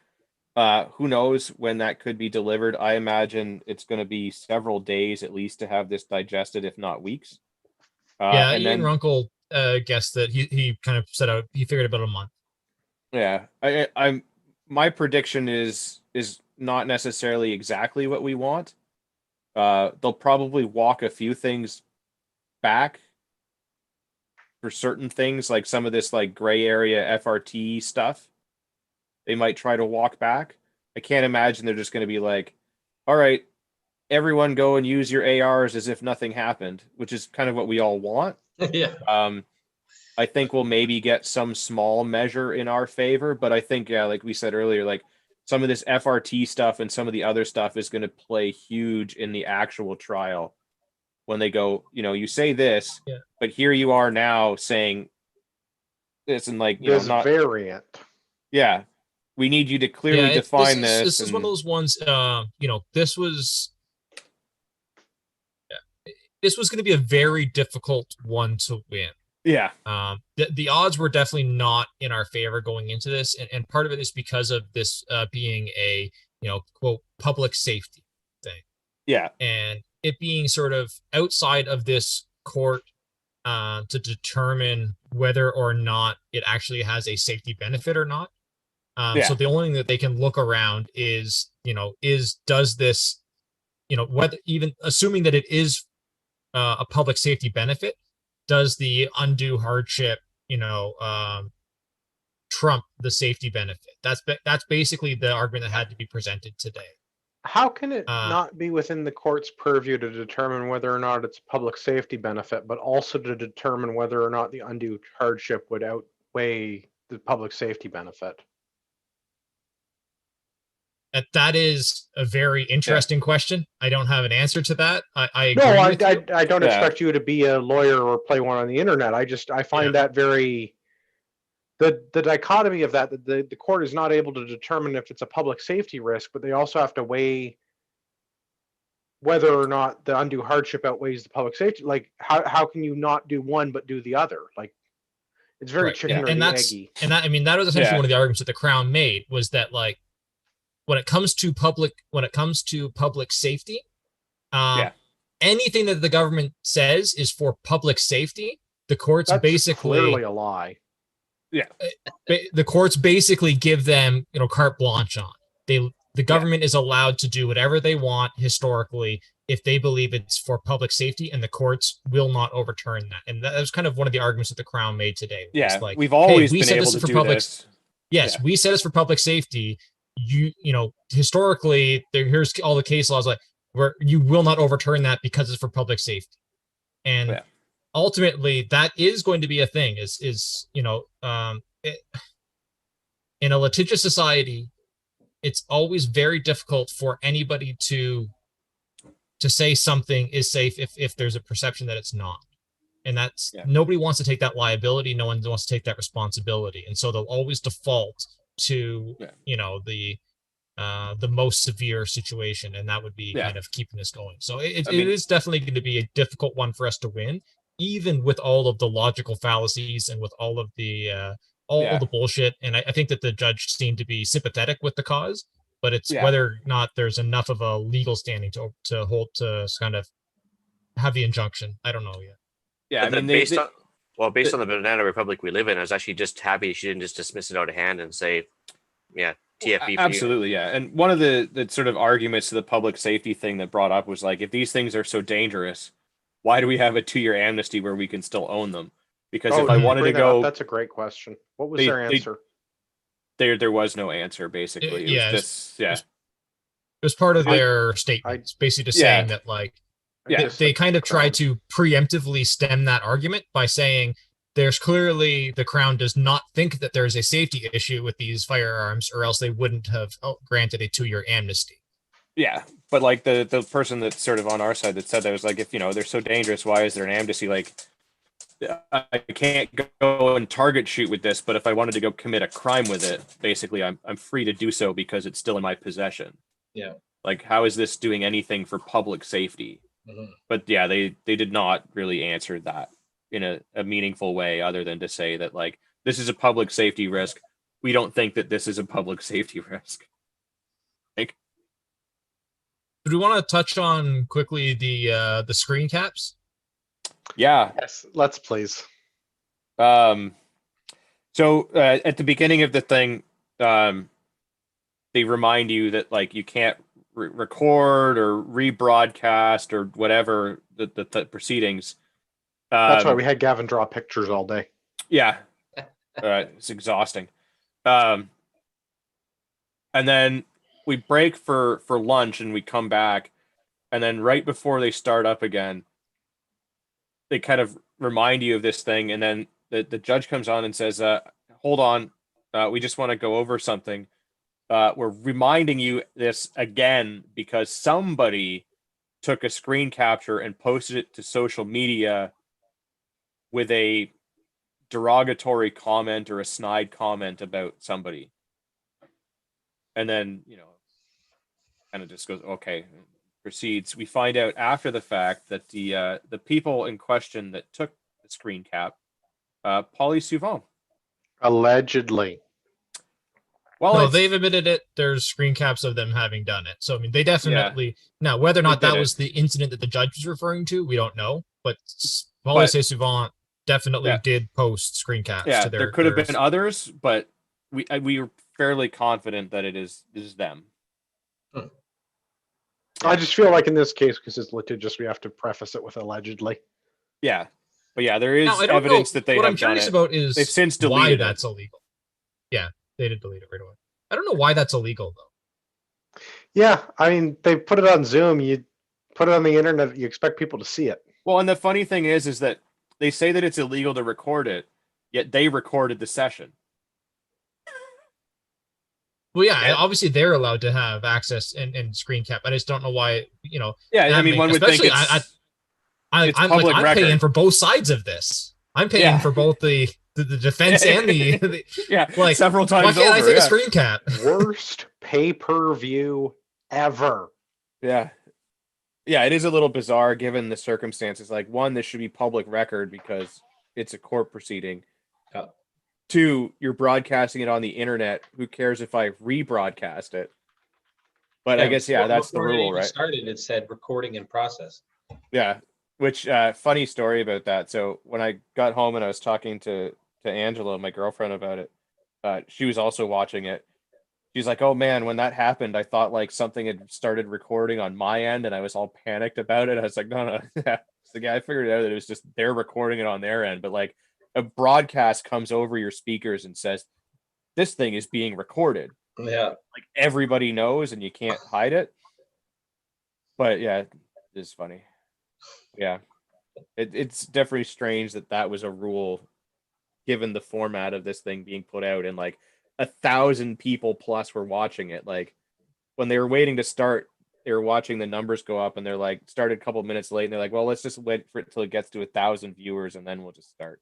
Who knows when that could be delivered? I imagine it's going to be several days at least to have this digested, if not weeks. And Ian Runkle guessed that he kind of set out, he figured about a month. Yeah, I'm. My prediction is not necessarily exactly what we want. They'll probably walk a few things back for certain things, like some of this like gray area FRT stuff. They might try to walk back. I can't imagine they're just going to be like, "All right, everyone go and use your ARs as if nothing happened," which is kind of what we all want. Yeah. I think we'll maybe get some small measure in our favor, but I think, like we said earlier, like some of this FRT stuff and some of the other stuff is going to play huge in the actual trial when they go, you say this, but here you are now saying this and like, this not variant. Yeah. We need you to clearly define this. This is one of those ones, this was going to be a very difficult one to win. Yeah. The odds were definitely not in our favor going into this. And part of it is because of this being a, quote, public safety thing. Yeah. And it being sort of outside of this court to determine whether or not it actually has a safety benefit or not. So the only thing that they can look around is, does this, whether even assuming that it is a public safety benefit, does the undue hardship, trump the safety benefit? That's basically the argument that had to be presented today. How can it Uh, not be within the court's purview to determine whether or not it's a public safety benefit, but also to determine whether or not the undue hardship would outweigh the public safety benefit? That is a very interesting question. I don't have an answer to that. I agree No, with you. I don't Yeah. expect you to be a lawyer or play one on the internet. I find that very the dichotomy of that the court is not able to determine if it's a public safety risk, but they also have to weigh whether or not the undue hardship outweighs the public safety. Like how can you not do one but do the other? Like it's very Right. chicken or And the that's eggy. and that I mean that was essentially Yeah. one of the arguments that the Crown made, was that like when it comes to public safety, Yeah. anything that the government says is for public safety, the courts That's basically clearly a lie. the courts basically give them, carte blanche on. The government is allowed to do whatever they want historically if they believe it's for public safety, and the courts will not overturn that. And that was kind of one of the arguments that the Crown made today. Yeah, Like, we've always we been said able this to is for do public. this. Yes, Yeah. we said it's for public safety. Historically, here's all the case laws like where you will not overturn that because it's for public safety. And Yeah. ultimately, that is going to be a thing. In a litigious society, it's always very difficult for anybody to say something is safe if there's a perception that it's not. And that's nobody wants to take that liability. No one wants to take that responsibility. And so they'll always default to, the most severe situation. And that would be kind of keeping this going. So it is definitely going to be a difficult one for us to win, even with all of the logical fallacies and with all of the, the bullshit. And I think that the judge seemed to be sympathetic with the cause, but it's whether or not there's enough of a legal standing to hold to kind of have the injunction. I don't know yet. Yeah, I mean, based on the banana republic we live in, I was actually just happy she didn't just dismiss it out of hand and say, "Yeah, TFB." For absolutely, yeah. And one of the sort of arguments to the public safety thing that brought up was like, if these things are so dangerous, why do we have a 2-year amnesty where we can still own them? Because if I wanted to go, that's a great question. What was their answer? There was no answer. Basically, it was just It was part of their statements, basically just saying that like. They kind of try to preemptively stem that argument by saying there's clearly the Crown does not think that there's a safety issue with these firearms, or else they wouldn't have granted a 2-year amnesty. Yeah, but like the person that's sort of on our side that said that was like, if they're so dangerous, why is there an amnesty? Like, I can't go and target shoot with this, but if I wanted to go commit a crime with it, basically I'm free to do so because it's still in my possession. Yeah. Like, how is this doing anything for public safety? Mm-hmm. But yeah, they did not really answer that in a meaningful way, other than to say that like, this is a public safety risk. We don't think that this is a public safety risk. Like, do we want to touch on quickly the screen caps? Yeah. Yes, let's please. So at the beginning of the thing, they remind you that like you can't record or rebroadcast or whatever the proceedings. That's why we had Gavin draw pictures all day. Yeah, it's exhausting. And then we break for lunch and we come back, and then right before they start up again, they kind of remind you of this thing, and then the judge comes on and says, "Hold on, we just want to go over something." We're reminding you this again because somebody took a screen capture and posted it to social media with a derogatory comment or a snide comment about somebody. And then, kind of just goes, okay, proceeds. We find out after the fact that the people in question that took the screen cap, Polly Souvent. Allegedly. Well, no, they've admitted it. There's screen caps of them having done it. So, I mean, they definitely... Now, whether or not that was the incident that the judge was referring to, we don't know. But Polly Souvent definitely did post screen caps. Yeah, there could have been others, but we were fairly confident that it is them. I just feel like in this case, because it's litigious, we have to preface it with allegedly. Yeah. But yeah, there is evidence that they have done it. What I'm curious about is they've since deleted why that's illegal. Yeah. They did delete it right away. I don't know why that's illegal, though. Yeah, I mean, they put it on Zoom. You put it on the internet. You expect people to see it. Well, and the funny thing is that they say that it's illegal to record it, yet they recorded the session. Well, yeah, obviously they're allowed to have access and screen cap. I just don't know why, Yeah, I mean, one would think it's I'm public like, I'm record. paying for both sides of this. I'm paying for both the defense and the like several times. Why can't I take a screen cap? Worst pay-per-view ever. Yeah, it is a little bizarre given the circumstances. Like, one, this should be public record because it's a court proceeding. Two, you're broadcasting it on the internet. Who cares if I rebroadcast it? But I guess that's the rule, right? Started, it said recording in process. Yeah, which funny story about that. So when I got home and I was talking to Angela, my girlfriend, about it, she was also watching it. She's like, "Oh man, when that happened, I thought like something had started recording on my end, and I was all panicked about it." I was like, "No." So I figured out that it was just they're recording it on their end, but like a broadcast comes over your speakers and says, "This thing is being recorded." Yeah, like everybody knows, and you can't hide it. But yeah, it's funny. Yeah, it's definitely strange that was a rule, given the format of this thing being put out, and like 1,000 people plus were watching it. Like when they were waiting to start, they were watching the numbers go up, and they're like started a couple minutes late, and they're like, "Well, let's just wait for it till it gets to 1,000 viewers, and then we'll just start."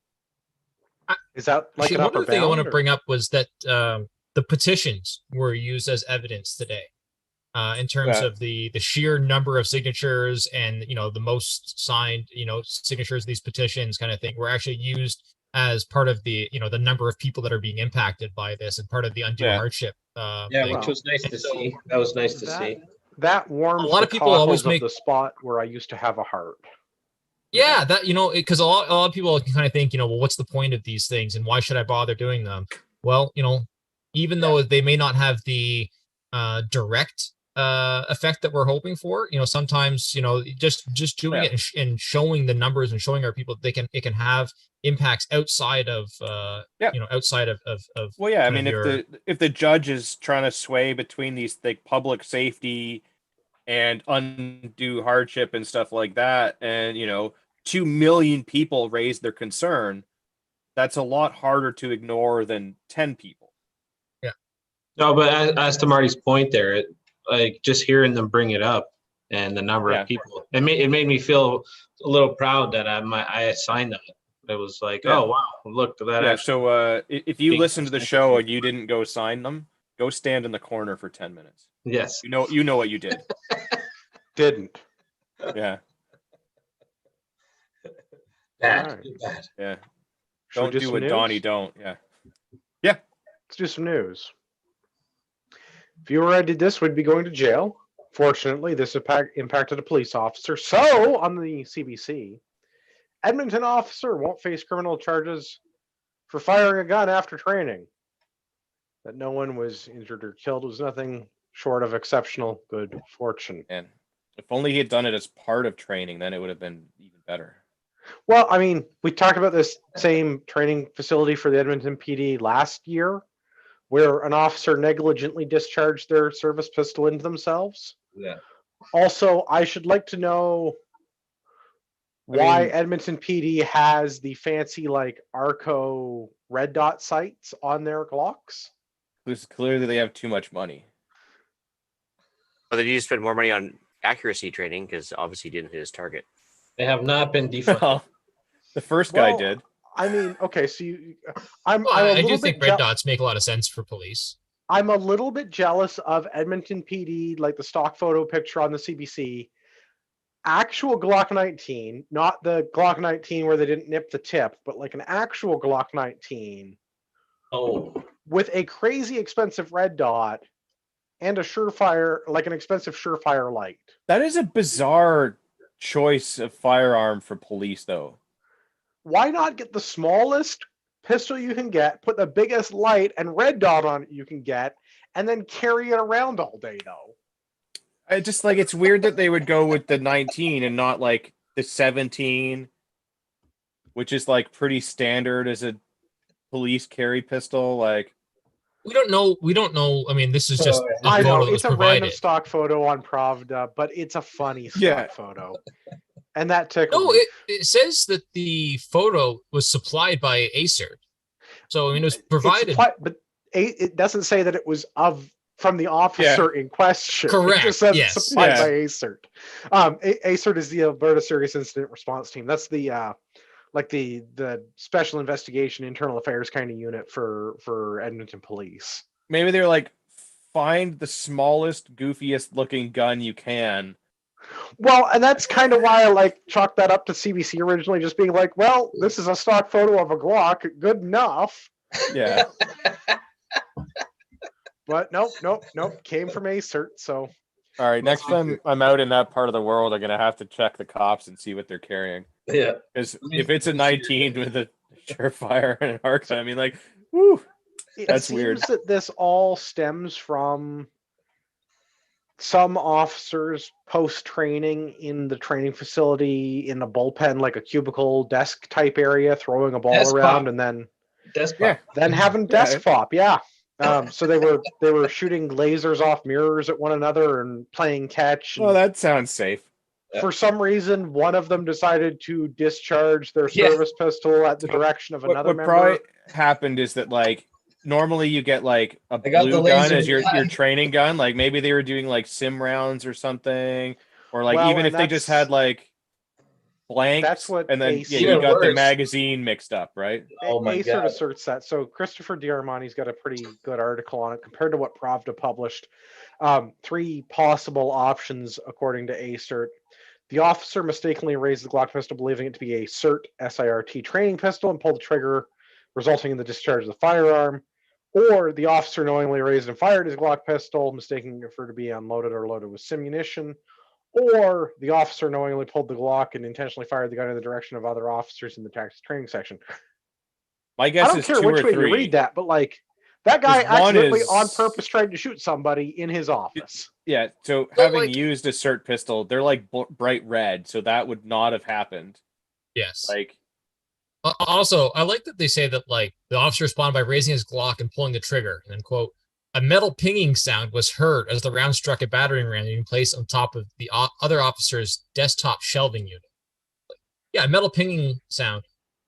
Is that like one other thing I want to bring up was that the petitions were used as evidence today, in terms of the sheer number of signatures and the most signed signatures of these petitions kind of thing were actually used as part of the the number of people that are being impacted by this and part of the undue hardship. Which was nice to see. That was nice to see. That warms a lot of people always make the spot where I used to have a heart. Yeah, that because a lot of people can kind of think, well, what's the point of these things and why should I bother doing them? Well, even though they may not have the direct effect that we're hoping for, sometimes just doing it and showing the numbers and showing our people it can have impacts outside of outside of well, yeah, I mean, if the judge is trying to sway between these like public safety and undue hardship and stuff like that, and 2 million people raised their concern, that's a lot harder to ignore than 10 people. Yeah. No, but as to Marty's point there, like just hearing them bring it up and the number of people, it made me feel a little proud that I signed that. It was like, oh wow, look at that. Yeah. So if you listen to the show and you didn't go sign them, go stand in the corner for 10 minutes. Yes. You know what you did. Didn't. Yeah. Bad. Yeah. Don't do what Donnie don't. Yeah. Yeah. Let's do some news. If you or I did this, we'd be going to jail. Fortunately, this impacted a police officer. So, on the CBC, Edmonton officer won't face criminal charges for firing a gun after training. That no one was injured or killed was nothing short of exceptional good fortune. And if only he had done it as part of training, then it would have been even better. Well, I mean, we talked about this same training facility for the Edmonton PD last year, where an officer negligently discharged their service pistol into themselves. Yeah. Also, I should like to know why Edmonton PD has the fancy like Arco red dot sights on their Glocks. Because clearly they have too much money. Well, they need to spend more money on accuracy training because obviously he didn't hit his target. They have not been defunded. Well, the first guy did. I mean, okay, so I do think red dots make a lot of sense for police. I'm a little bit jealous of Edmonton PD, like the stock photo picture on the CBC. Actual Glock 19, not the Glock 19 where they didn't nip the tip, but like an actual Glock 19. Oh. With a crazy expensive red dot and a Surefire, like an expensive Surefire light. That is a bizarre choice of firearm for police, though. Why not get the smallest pistol you can get, put the biggest light and red dot on it you can get, and then carry it around all day, though? I just like it's weird that they would go with the 19 and not like the 17, which is like pretty standard as a police carry pistol. Like, We don't know. We don't know. I mean, this is just a I know photo that was it's a random provided. stock photo on Pravda, but it's a funny stock photo, and that tickled No, me. it says that the photo was supplied by Acer. So I mean, it was provided. But it doesn't say that it was from the officer in question. Correct. It just says Yes. it's supplied by ACERT. ACERT is the Alberta Serious Incident Response Team. That's the like the special investigation internal affairs kind of unit for Edmonton Police. Maybe they're like, find the smallest, goofiest looking gun you can. Well, and that's kind of why I like chalked that up to CBC originally, just being like, well, this is a stock photo of a Glock, good enough. Yeah. But nope, came from ACERT, so. All right, next time I'm out in that part of the world, I'm gonna have to check the cops and see what they're carrying. Yeah. Because if it's a 19 with a Surefire and an ARC, I mean, like, whoo, that's weird. It seems that this all stems from some officers post-training in the training facility in a bullpen, like a cubicle desk type area, throwing a ball around and then having desk pop. Yeah. So they were shooting lasers off mirrors at one another and playing catch. Well, that sounds safe. For some reason, one of them decided to discharge their service pistol at the direction of another member. What probably happened is that, like, normally you get like a blue gun as your training gun. Like maybe they were doing like sim rounds or something, or like even if they just had like blanks. That's what. And then you got the magazine mixed up, right? Oh my God. Sort of asserts that. So Christopher D'Armani's got a pretty good article on it compared to what Pravda published. 3 possible options according to ACERT. The officer mistakenly raised the Glock pistol, believing it to be a SIRT SIRT training pistol, and pulled the trigger, resulting in the discharge of the firearm. Or the officer knowingly raised and fired his Glock pistol, mistaking it for to be unloaded or loaded with simunition. Or the officer knowingly pulled the Glock and intentionally fired the gun in the direction of other officers in the tactics training section. My guess is 2 or 3. I don't care which way you read that, but like that guy accidentally on purpose tried to shoot somebody in his office. Yeah, so having used a SIRT pistol, they're like bright red, so that would not have happened. Yes. Like. Also, I like that they say that like the officer responded by raising his Glock and pulling the trigger, and then quote, a metal pinging sound was heard as the round struck a battering ram in place on top of the other officer's desktop shelving unit. Yeah, a metal pinging sound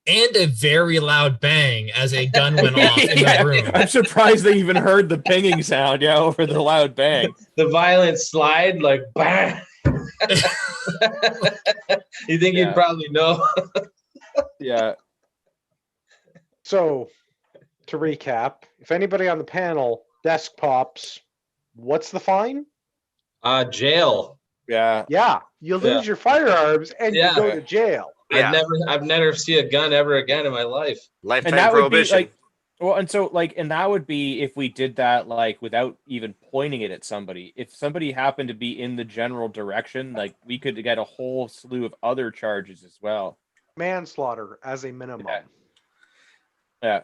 and a very loud bang as a gun went off in the room. I'm surprised they even heard the pinging sound, over the loud bang. The violent slide, like bang. You think you'd probably know? Yeah. So, to recap, if anybody on the panel desk pops, what's the fine? Jail. Yeah. Yeah, you lose your firearms and you go to jail. Yeah. I've never seen a gun ever again in my life. Lifetime prohibition. And that would be if we did that like without even pointing it at somebody. If somebody happened to be in the general direction, like we could get a whole slew of other charges as well. Manslaughter as a minimum. Yeah.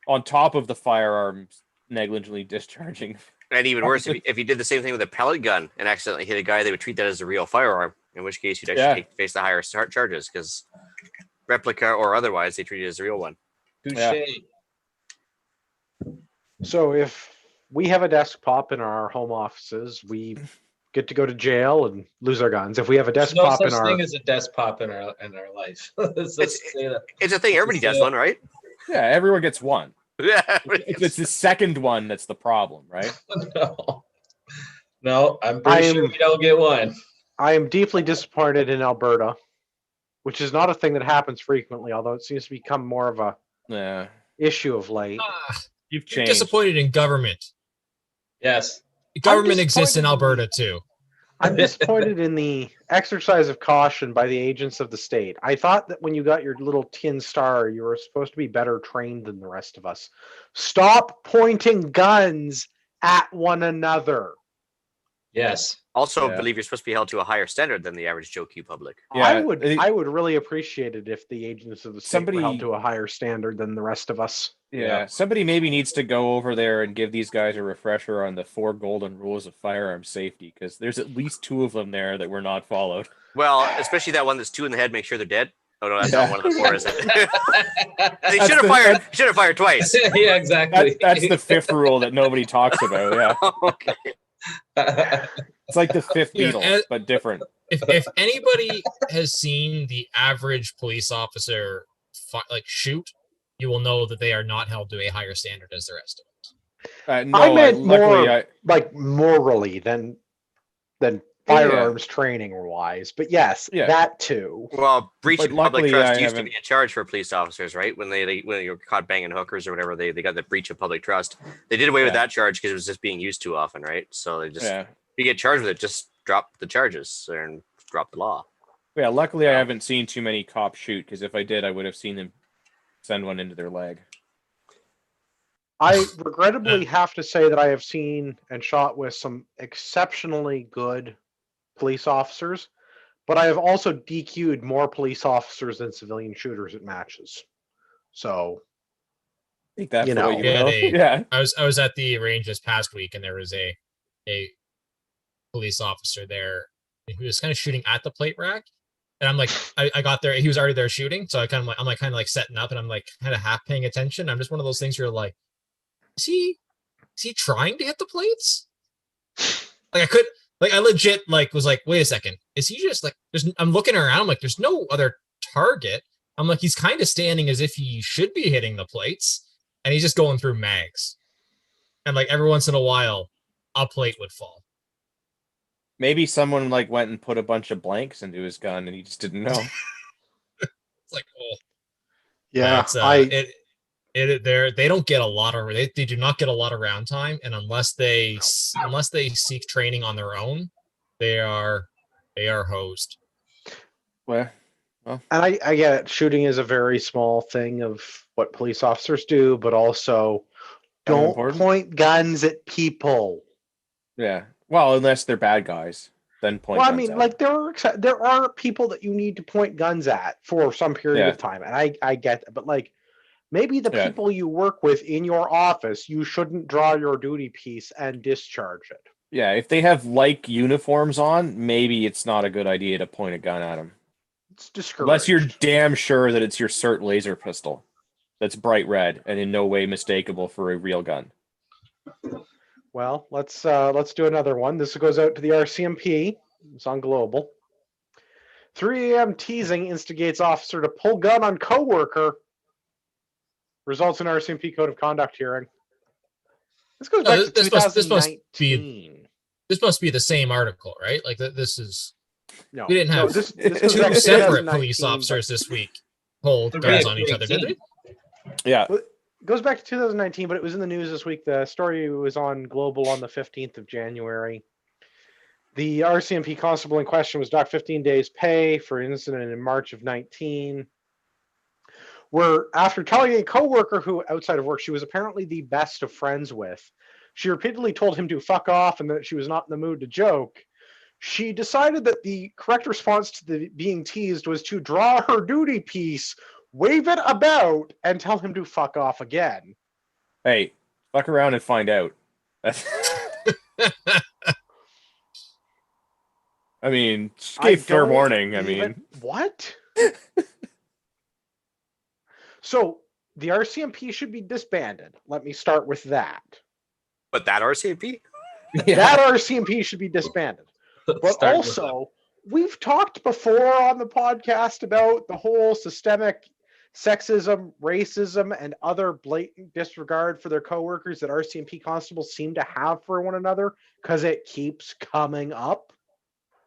On top of the firearms negligently discharging. And even worse, if you did the same thing with a pellet gun and accidentally hit a guy, they would treat that as a real firearm, in which case you'd actually face the higher charges because replica or otherwise, they treat it as a real one. Touché. So if we have a desk pop in our home offices, we get to go to jail and lose our guns. If we have a desk pop in our thing as a desk pop in our life. It's a thing. Everybody does one, right? Yeah, everyone gets one. Yeah, it's the second one that's the problem, right? No, I'm pretty sure we don't get one. I am deeply disappointed in Alberta, which is not a thing that happens frequently, although it seems to become more of a issue of late. You've changed. You're disappointed in government. Yes. Government exists in Alberta too. I'm disappointed in the exercise of caution by the agents of the state. I thought that when you got your little tin star, you were supposed to be better trained than the rest of us. Stop pointing guns at one another. Yes. Also, believe you're supposed to be held to a higher standard than the average Joe Q public. Yeah, I would really appreciate it if the agents of the state were held to a higher standard than the rest of us. Yeah, somebody maybe needs to go over there and give these guys a refresher on the 4 golden rules of firearm safety, because there's at least 2 of them there that were not followed. Well, especially that one that's 2 in the head, make sure they're dead. Oh no, that's not one of the four, is it? They That's should have the- fired. Should have fired twice. Yeah, exactly. That's the fifth rule that nobody talks about. Yeah, Okay. it's like the fifth Yeah, Beatles, but different. If anybody has seen the average police officer shoot, you will know that they are not held to a higher standard as the rest of us. No, I meant luckily, more like morally than firearms training wise. But yes, Yeah. that too. Well, breaching But public luckily, trust I used to haven't- be a charge for police officers, right? When when you're caught banging hookers or whatever, they got the breach of public trust. They did away with Yeah. that charge because it was just being used too often, right? So they just Yeah, if you get charged with it, just drop the charges and drop the law. yeah. Luckily, I haven't seen too many cops shoot, because if I did, I would have seen them send one into their leg. I regrettably have to say that I have seen and shot with some exceptionally good police officers, but I have also DQ'd more police officers than civilian shooters at matches. So, Take that You for know. what you Yeah, will. they- Yeah. I was at the range this past week, and there was a police officer there who was kind of shooting at the plate rack. And I'm like, I got there, he was already there shooting, so I'm like setting up, and I'm like kind of half paying attention. I'm just one of those things where you're like, is he trying to hit the plates? Like I legit was like, wait a second, is he just like, I'm looking around, I'm like, there's no other target. I'm like, he's kind of standing as if he should be hitting the plates, and he's just going through mags. And like every once in a while, a plate would fall. Maybe someone went and put a bunch of blanks into his gun, and he just didn't know. It's like, oh, yeah, they don't get a lot of they do not get a lot of round time, and unless they seek training on their own, they are hosed. Well, and I get it. Shooting is a very small thing of what police officers do, but also don't important. point guns at people. yeah. Well, unless they're bad guys, then point. Well, I guns mean, at like there are people that you need to point guns at for some period Yeah. of time, and I get that, but like maybe the Yeah. people you work with in your office, you shouldn't draw your duty piece and discharge it. Yeah, if they have uniforms on, maybe it's not a good idea to point a gun at them. It's discouraged. Unless you're damn sure that it's your CERT laser pistol that's bright red and in no way mistakable for a real gun. Well, let's do another one. This goes out to the RCMP. It's on Global. 3 a.m. teasing instigates officer to pull gun on coworker. Results in RCMP code of conduct hearing. This goes back to This must 2019. This must be the same article, right? Like this is. No, We didn't have this two goes back to separate 2019, police but- officers this week hold They're guns very on each other, did they? Yeah. Goes back to 2019, but it was in the news this week. The story was on Global on the 15th of January. The RCMP constable in question was docked 15 days pay for an incident in March of 19, where after telling a coworker who outside of work she was apparently the best of friends with, she repeatedly told him to fuck off and that she was not in the mood to joke. She decided that the correct response to the being teased was to draw her duty piece, wave it about, and tell him to fuck off again. Hey, fuck around and find out. That's- I mean, just gave fair don't warning. I even- mean, what? So the RCMP should be disbanded. Let me start with that. But that RCMP? That RCMP should be disbanded. But Start with that. also, we've talked before on the podcast about the whole systemic sexism, racism, and other blatant disregard for their coworkers that RCMP constables seem to have for one another because it keeps coming up.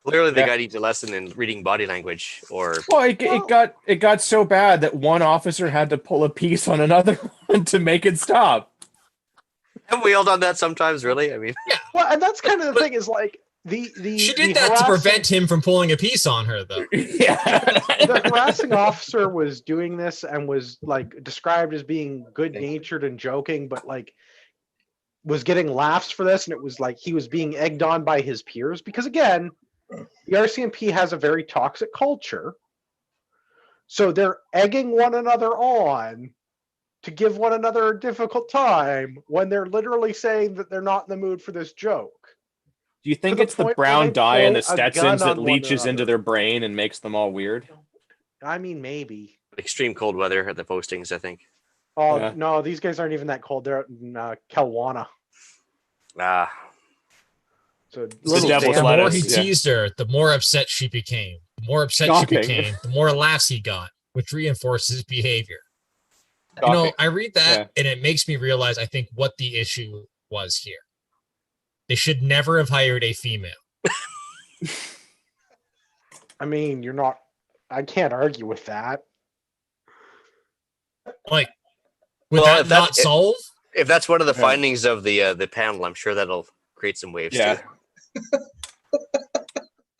Clearly, they Yeah. got each a lesson in reading body language, or well, it got so bad that one officer had to pull a piece on another one to make it stop. haven't we all done that sometimes? Really? I mean, Well, and that's kind of the thing is like the She the did that to harassing- prevent him from pulling a piece on her, though. Yeah. the harassing officer was doing this and was like described as being good natured and joking, but like was getting laughs for this, and it was like he was being egged on by his peers because again, the RCMP has a very toxic culture. So they're egging one another on to give one another a difficult time when they're literally saying that they're not in the mood for this joke. Do you think the it's the point where brown they dye and the pull a gun Stetsons that on one leaches another. into their brain and makes them all weird? I mean, maybe. Extreme cold weather at the postings, I think. Oh Yeah. no, these guys aren't even that cold. They're out in Kelowna. So The devil's the more lettuce, he yeah. teased her, the more upset she became. The more upset Shocking. she became, the more laughs he got, which reinforces his behavior. Shocking. You know, I read that Yeah. and it makes me realize, I think, what the issue was here. They should never have hired a female. I mean, I can't argue with that. Like, would Well, that if that's- not solve? If that's one of the Yeah. findings of the panel, I'm sure that'll create some waves Yeah. too.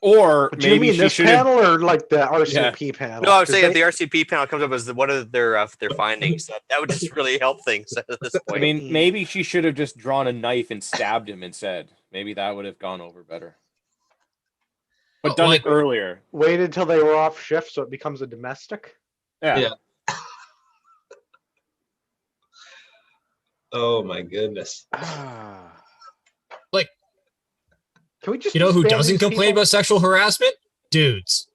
Or Do you maybe mean she this should have. panel or like the RCMP panel? No, I was 'Cause saying if they- the RCP panel comes up as one of their findings, that would just really help things at this I point. mean, maybe she should have just drawn a knife and stabbed him instead. Maybe that would have gone over better. But done it earlier. waited till they were off shift so it becomes a domestic. Yeah. Yeah. Oh my goodness. Like, can we just you know who disband doesn't these complain people? about sexual harassment? Dudes.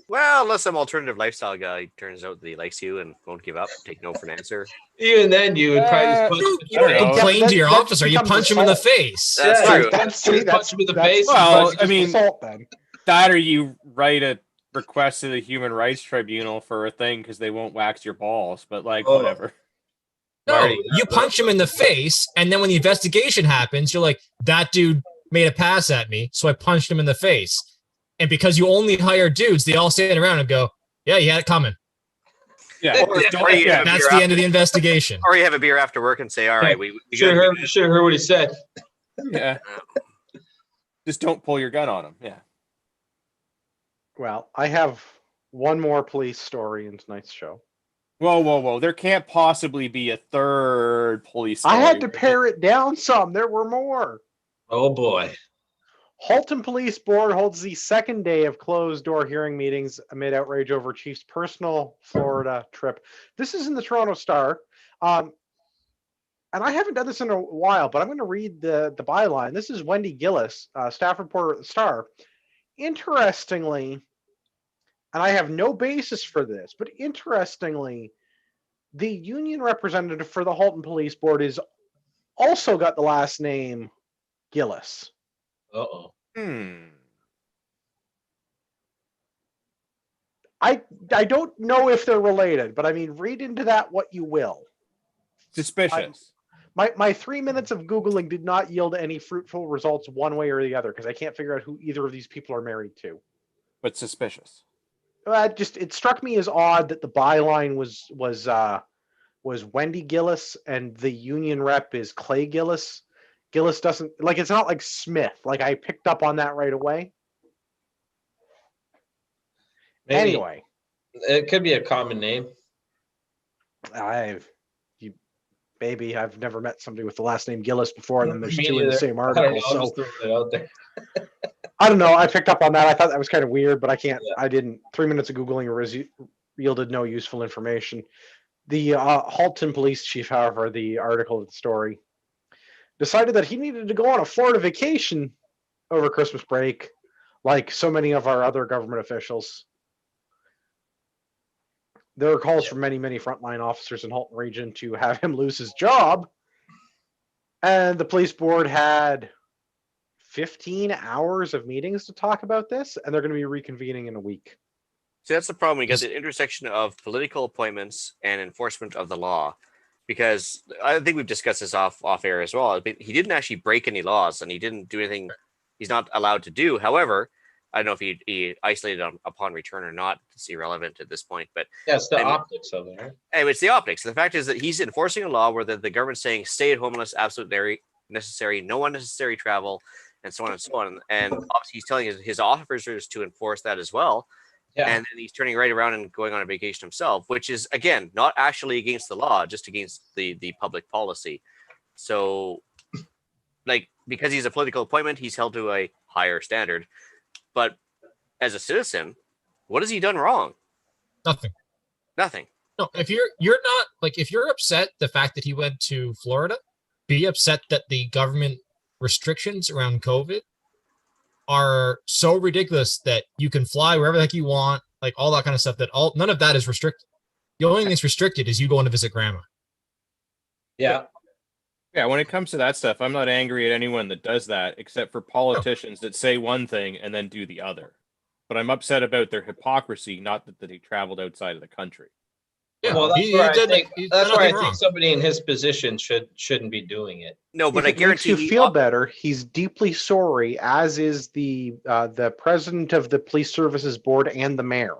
Well, unless some alternative lifestyle guy turns out that he likes you and won't give up, take no for an answer. Even then, you would probably just punch him. You don't I don't know. complain Yeah, to your that officer. You becomes punch him in the assault. face. That's Yeah, true. Punch See, punch him in the that's- face. Well, Just I mean- assault then. That or you write a request to the Human Rights Tribunal for a thing because they won't wax your balls. But like, Oh. whatever. No, Marty, you punch him in the face, and then when the investigation happens, you're like, that dude made a pass at me, so I punched him in the face. And because you only hire dudes, they all stand around and go, yeah, you had it coming. Yeah. Or just don't- you yeah. have a That's beer the end of the investigation. Or you have a beer after work and say, "All right, we Should have heard what he said. Yeah. Just don't pull your gun on him. Yeah. Well, I have one more police story in tonight's show. Whoa. There can't possibly be a third police I had to story. pare it down some. There were more. Oh boy. Halton Police Board holds the second day of closed-door hearing meetings amid outrage over Chief's personal Florida trip. This is in the Toronto Star. And I haven't done this in a while, but I'm going to read the byline. This is Wendy Gillis, staff reporter at the Star. Interestingly, and I have no basis for this, but interestingly, the union representative for the Halton Police Board is also got the last name Gillis. Uh-oh. I don't know if they're related, but I mean, read into that what you will. Suspicious. My 3 minutes of Googling did not yield any fruitful results one way or the other because I can't figure out who either of these people are married to. But suspicious. It struck me as odd that the byline was Wendy Gillis and the union rep is Clay Gillis. Gillis doesn't like it's not like Smith. Like I picked up on that right away. Maybe. Anyway, It could be a common name. I've never met somebody with the last name Gillis before, and then there's Me two in the neither. same I don't article. know, I'm So just throwing it out there. I don't know. I picked up on that. I thought that was kind of weird, but I can't. Yeah. I didn't. 3 minutes of Googling yielded no useful information. The Halton police chief, however, the article of the story, decided that he needed to go on a Florida vacation over Christmas break, like so many of our other government officials. There were calls from many, many frontline officers in Halton region to have him lose his job. And the police board had 15 hours of meetings to talk about this, and they're going to be reconvening in a week. See, that's the problem. You got the intersection of political appointments and enforcement of the law. Because I think we've discussed this off air as well. But he didn't actually break any laws, and he didn't do anything he's not allowed to do. However, I don't know if he isolated upon return or not. It's irrelevant at this point. But Yeah, it's the optics of it, right? anyway, it's the optics. The fact is that he's enforcing a law where the government's saying stay at home unless absolutely necessary, no unnecessary travel, and so on and so on. And obviously, he's telling his officers to enforce that as well. Yeah. And then he's turning right around and going on a vacation himself, which is, again, not actually against the law, just against the public policy. So, like, because he's a political appointment, he's held to a higher standard. But as a citizen, what has he done wrong? Nothing. Nothing. No, if you're not like if you're upset the fact that he went to Florida, be upset that the government restrictions around COVID are so ridiculous that you can fly wherever the heck you want, like all that kind of stuff. None of that is restricted. The only thing that's restricted is you going to visit grandma. Yeah. Yeah, when it comes to that stuff, I'm not angry at anyone that does that, except for politicians that say one thing and then do the other. But I'm upset about their hypocrisy, not that they traveled outside of the country. Yeah, Well, that's he where I did think nothing I think wrong. somebody in his position shouldn't be doing it. No, but if I it guarantee makes you feel better, he's deeply sorry, as is the president of the police services board and the mayor.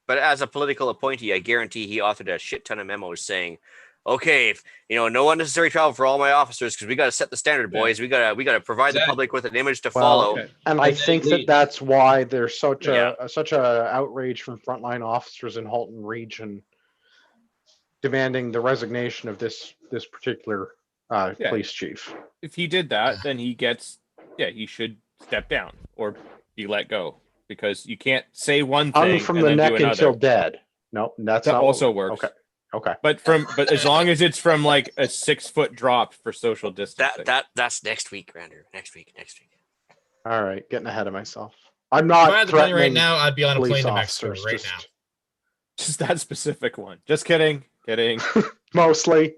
But as a political appointee, I guarantee he authored a shit ton of memos saying, "Okay, no unnecessary travel for all my officers because we got to set the standard, boys. We got to provide the public with an image to follow." And I think that's why there's such a outrage from frontline officers in Halton Region demanding the resignation of this particular police chief. If he did that, then he should step down or be let go, because you can't say one thing from and the then neck do another. until dead. No, that also works. Okay. But as long as it's from like a 6-foot drop for social distancing. That's next week, Rander. Next week. All right, getting ahead of myself. I'm not. If I had the money right now, I'd be on a plane to Mexico officers, right now. Just that specific one. Just kidding. Mostly.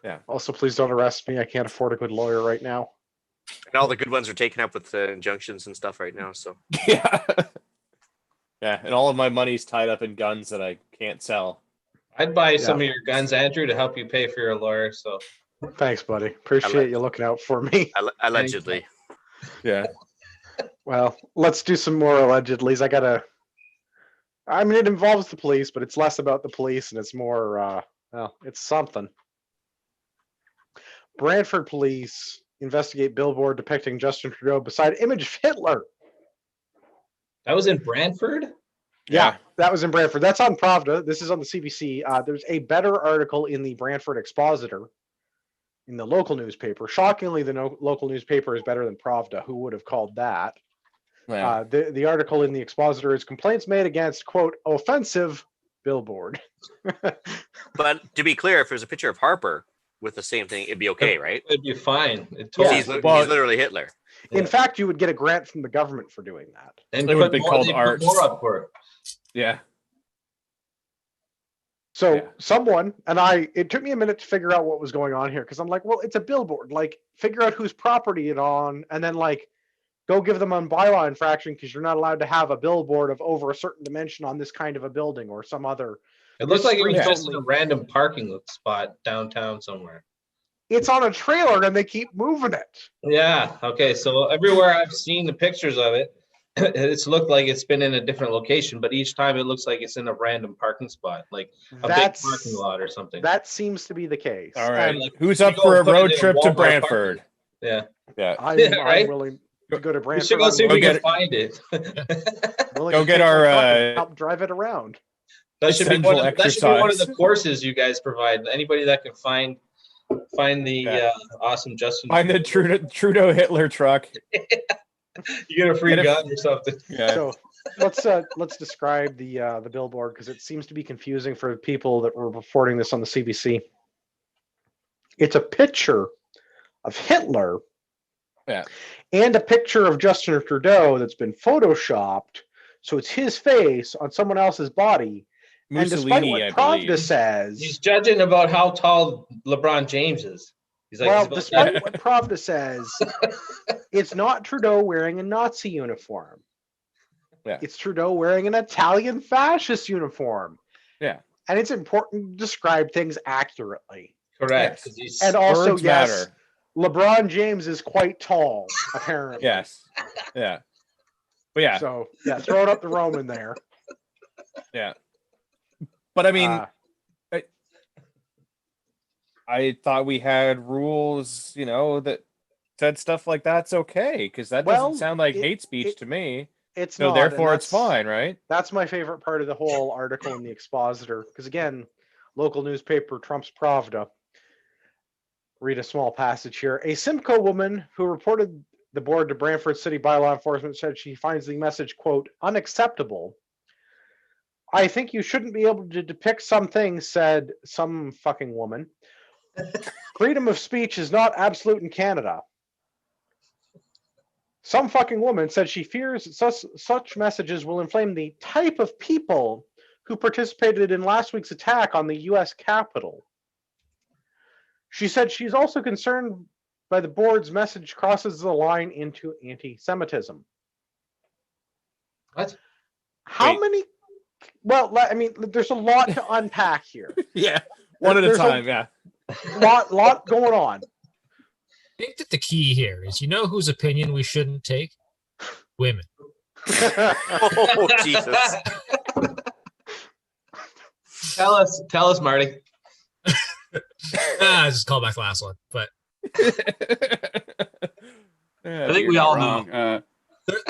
Yeah. Also, please don't arrest me. I can't afford a good lawyer right now. And all the good ones are taken up with injunctions and stuff right now. So yeah. Yeah, and all of my money's tied up in guns that I can't sell. I'd buy some of your guns, Andrew, to help you pay for your lawyer. So thanks, buddy. Appreciate you looking out for me. Allegedly. Yeah. Well, let's do some more allegedlys. It involves the police, but it's less about the police and it's more, it's something. Brantford police investigate billboard depicting Justin Trudeau beside image of Hitler. That was in Brantford? Yeah, that was in Brantford. That's on Pravda. This is on the CBC. There's a better article in the Brantford Expositor in the local newspaper. Shockingly, the local newspaper is better than Pravda. Who would have called that? Yeah. The article in the Expositor is complaints made against, quote, offensive billboard. But to be clear, if there's a picture of Harper with the same thing, it'd be okay, right? It'd be fine. He's literally Hitler. In fact, you would get a grant from the government for doing that. And it would be called art. More up for it. Yeah. So someone, it took me a minute to figure out what was going on here, because I'm like, well, it's a billboard. Like, figure out whose property it's on, and then go give them a bylaw infraction because you're not allowed to have a billboard of over a certain dimension on this kind of a building or some other. It looks like it was just in a random parking spot downtown somewhere. It's on a trailer and they keep moving it. Yeah. Okay. So everywhere I've seen the pictures of it, it's looked like it's been in a different location, but each time it looks like it's in a random parking spot, like a big parking lot or something. That seems to be the case. All right. Who's up for a road trip to Brantford? Yeah. I'm willing to go to Brantford. We should go see if we can find it. Go get our help drive it around. That should be one of the courses you guys provide. Anybody that can find the awesome Justin. Find the Trudeau Hitler truck. You get a free gun or something. Yeah. So let's describe the billboard, because it seems to be confusing for people that were reporting this on the CBC. It's a picture of Hitler, and a picture of Justin Trudeau that's been photoshopped, so it's his face on someone else's body. Mussolini, and despite what Pravda says, he's judging about how tall LeBron James is. He's like, well, despite what Pravda says, it's not Trudeau wearing a Nazi uniform. Yeah. It's Trudeau wearing an Italian fascist uniform. Yeah. And it's important to describe things accurately. Correct. Yes. And also, words yes, matter. LeBron James is quite tall, apparently. Yes. Yeah. But yeah. So, throw it up the Roman there. Yeah. But I mean, I thought we had rules, that said stuff like that's okay, because that doesn't sound like hate speech to me. It's so not, therefore it's fine, right? That's my favorite part of the whole article in the Expositor, because again, local newspaper trumps Pravda. Read a small passage here. A Simcoe woman who reported the board to Brantford City by law enforcement said she finds the message, quote, unacceptable. I think you shouldn't be able to depict some things, said some fucking woman. Freedom of speech is not absolute in Canada. Some fucking woman said she fears such messages will inflame the type of people who participated in last week's attack on the U.S. Capitol. She said she's also concerned by the board's message crosses the line into anti-Semitism. What? How many? Well, I mean, there's a lot to unpack here. Yeah, one at a time. Yeah, lot going on. I think that the key here is, you know whose opinion we shouldn't take? Women. Oh, Jesus. Tell us, Marty. Just call back last one, but I think we all know.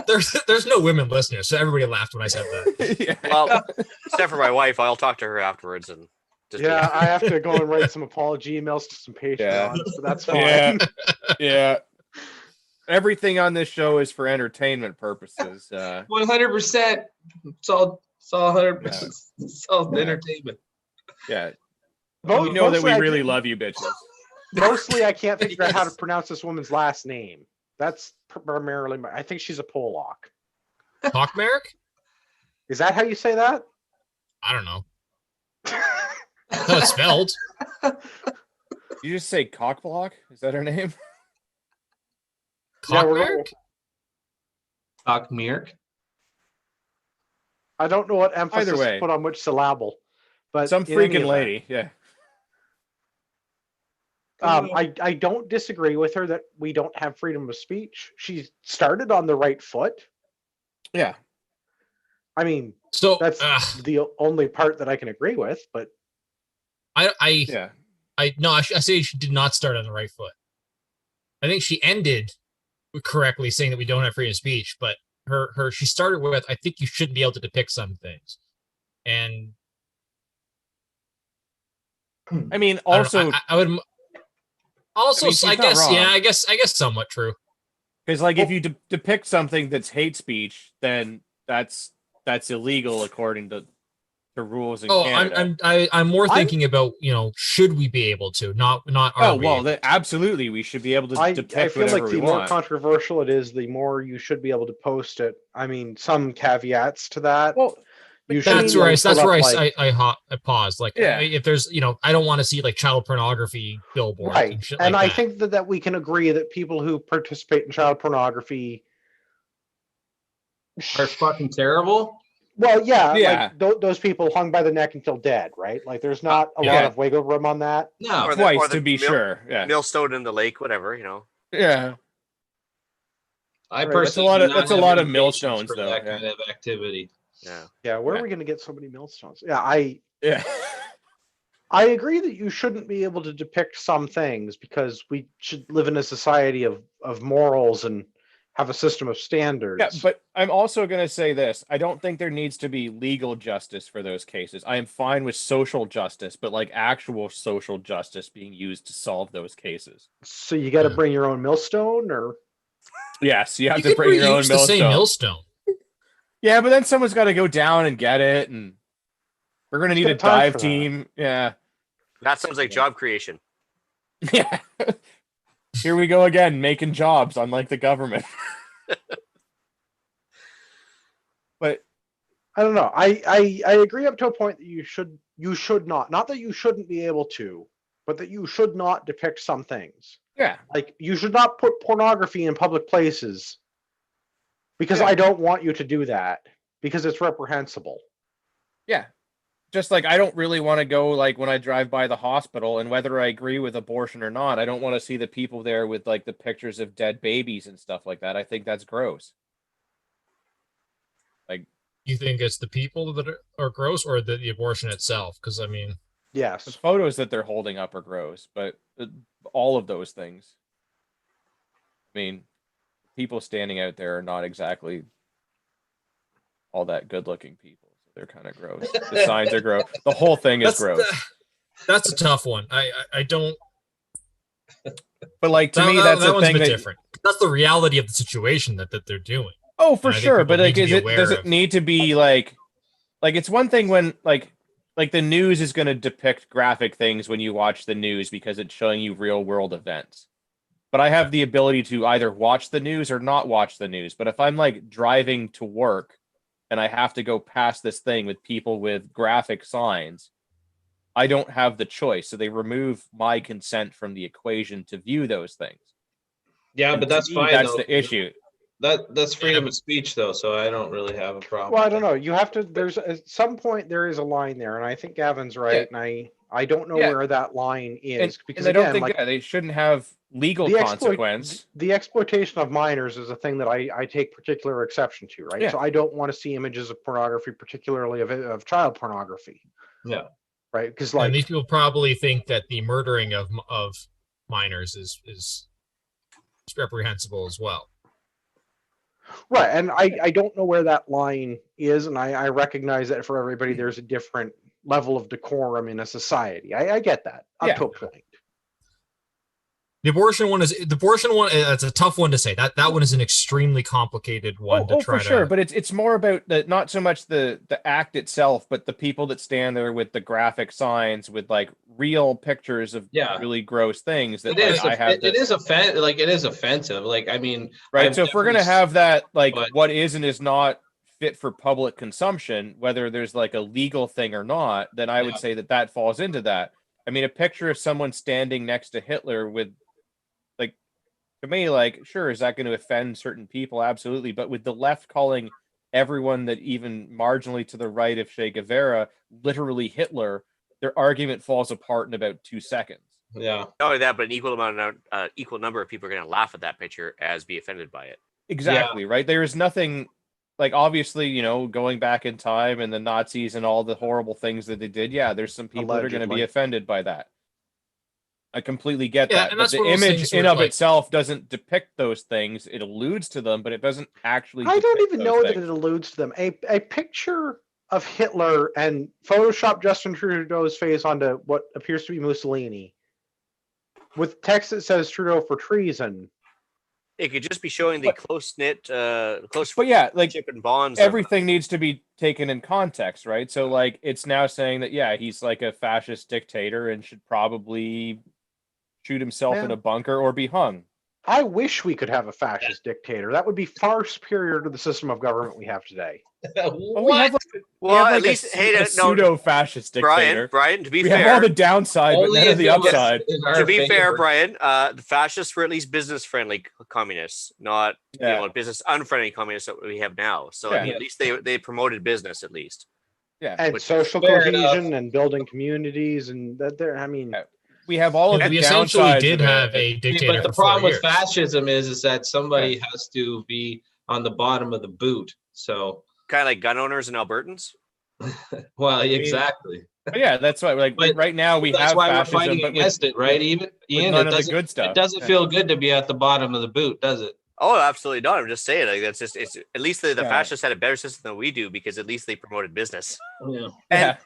there's no women listeners, so everybody laughed when I said that. Yeah. Well, except for my wife, I'll talk to her afterwards and just Yeah, I have to go and write some apology emails to some Patreons, but that's fine. Yeah. Yeah. Everything on this show is for entertainment purposes. 100%. It's all 100%. It's all entertainment. Yeah. We know that we really love you, bitches. Mostly, I can't figure out how to pronounce this woman's last name. That's primarily I think she's a Polak. Hockmerk? Is that how you say that? I don't know. That's how it's spelled. You just say Cockblock? Is that her name? Hockmerk? Hockmerk? I don't know what emphasis Either way. to put on which syllable, but Some in any freaking event, lady. Yeah. I don't disagree with her that we don't have freedom of speech. She started on the right foot. Yeah. I mean, So that's the only part that I can agree with, but I say she did not start on the right foot. I think she ended correctly saying that we don't have freedom of speech, but she started with, I think you shouldn't be able to depict some things. And I mean, also, I would also, she's I not guess, wrong. yeah, I guess somewhat true. because like if you depict something that's hate speech, then that's illegal according to rules in Canada. I'm more thinking about, should we be able to, not are we? Well, absolutely, we should be able to depict I feel whatever like we the more want. controversial it is, the more you should be able to post it. I mean, some caveats to that. Well, That's where I paused. Like, Yeah. if there's, I don't want to see like child pornography billboards right, and shit and like I that. think that we can agree that people who participate in child pornography Are fucking terrible. Well, yeah, Yeah. like those people hung by the neck until dead, right? Like, there's not a lot Yeah. of wiggle room on that. No. Or Twice the to be sure. Yeah. millstone in the lake, whatever, Yeah. I Right, personally that's a lot of millstones, for though, that yeah. kind of activity. Yeah. Yeah, where Yeah. are we going to get so many millstones? Yeah, Yeah. I agree that you shouldn't be able to depict some things because we should live in a society of morals and have a system of standards. Yeah, but I'm also going to say this. I don't think there needs to be legal justice for those cases. I am fine with social justice, but like actual social justice being used to solve those cases. So you got to bring your own millstone, or Yes, you have You to could bring your own reuse the same millstone. millstone. Yeah, but then someone's got to go down and get it, and we're going to need a Let's get time dive for that. team. Yeah. That sounds like job creation. Yeah. Here we go again, making jobs, unlike the government. But I don't know. I agree up to a point that you should not that you shouldn't be able to, but that you should not depict some things. yeah, Like, you should not put pornography in public places because Yeah. I don't want you to do that because it's reprehensible. yeah. Just like I don't really want to go like when I drive by the hospital, and whether I agree with abortion or not, I don't want to see the people there with like the pictures of dead babies and stuff like that. I think that's gross. Like, You think it's the people that are gross, or the abortion itself? Because I mean, the Yes. photos that they're holding up are gross, but all of those things. I mean, people standing out there are not exactly all that good-looking people. So they're kind of gross. The signs are gross. The whole thing is gross. That's a tough one. I don't. But like to me, that's that the one's a thing bit that. different. That's the reality of the situation that they're doing. Oh, for And I think sure. people But like, need to be does aware it of- need to be like it's one thing when like the news is going to depict graphic things when you watch the news because it's showing you real world events. but I have the ability to either watch the news or not watch the news. But if I'm like driving to work and I have to go past this thing with people with graphic signs, I don't have the choice. So they remove my consent from the equation to view those things. Yeah, And but to that's me, fine. that's though. the issue. That's freedom of speech, though, so I don't really have a problem. Well, I with don't that. know. You have to. There's at some point there is a line there, and I think Gavin's right, and I don't know where that line is because I don't again, think like they shouldn't have legal the consequence. the exploitation of minors is a thing that I take particular exception to, right? Yeah. So I don't want to see images of pornography, particularly of child pornography. Yeah. Right, because and these people probably think that the murdering of minors is reprehensible as well. Right, and I don't know where that line is, and I recognize that for everybody there's a different level of decorum in a society. I get that up to a point. The abortion one. It's a tough one to say. That one is an extremely complicated one to try for sure. to. But it's more about not so much the act itself, but the people that stand there with the graphic signs with like real pictures of really gross things. That it is offensive. Like, I mean, right. So if we're gonna have that, like, what is and is not fit for public consumption, whether there's like a legal thing or not, then I would say that falls into that. I mean, a picture of someone standing next to Hitler with, like, to me, like, sure, is that going to offend certain people? Absolutely. But with the left calling everyone that even marginally to the right of Che Guevara literally Hitler, their argument falls apart in about 2 seconds. Yeah. Not only that, but an equal number of people are going to laugh at that picture as be offended by it. Exactly. Yeah. Right. There is nothing, like, obviously, you know, going back in time and the Nazis and all the horrible things that they did. Yeah, there's some people that are going to be offended by that. I completely get that. But the image in of itself doesn't depict those things. It alludes to them, but it doesn't actually. I don't even know that it alludes to them. A picture of Hitler and Photoshop Justin Trudeau's face onto what appears to be Mussolini with text that says Trudeau for treason. It could just be showing the close-knit, but yeah, like, and bonds. Everything needs to be taken in context, right? So, like, it's now saying that, yeah, he's like a fascist dictator and should probably shoot himself in a bunker or be hung. I wish we could have a fascist dictator. That would be far superior to the system of government we have today. At least pseudo-fascist dictator. Brian, to be fair, we have all the downside, but none of the upside. To be fair, Brian, the fascists were at least business-friendly communists, not business unfriendly communists that we have now. So I mean, at least they promoted business, at least. Yeah, and social cohesion and building communities, and that there. I mean. We have all of the we essentially did have a dictator. But the problem with fascism is that somebody has to be on the bottom of the boot. So kind of like gun owners and Albertans. Well, exactly. Yeah, that's why. Like, right now we have why fascism, we're fighting against it, right? Ian, none of the good stuff. It doesn't feel good to be at the bottom of the boot, does it? Oh, absolutely not. I'm just saying, like, that's just, it's at least the fascists had a better system than we do, because at least they promoted business. And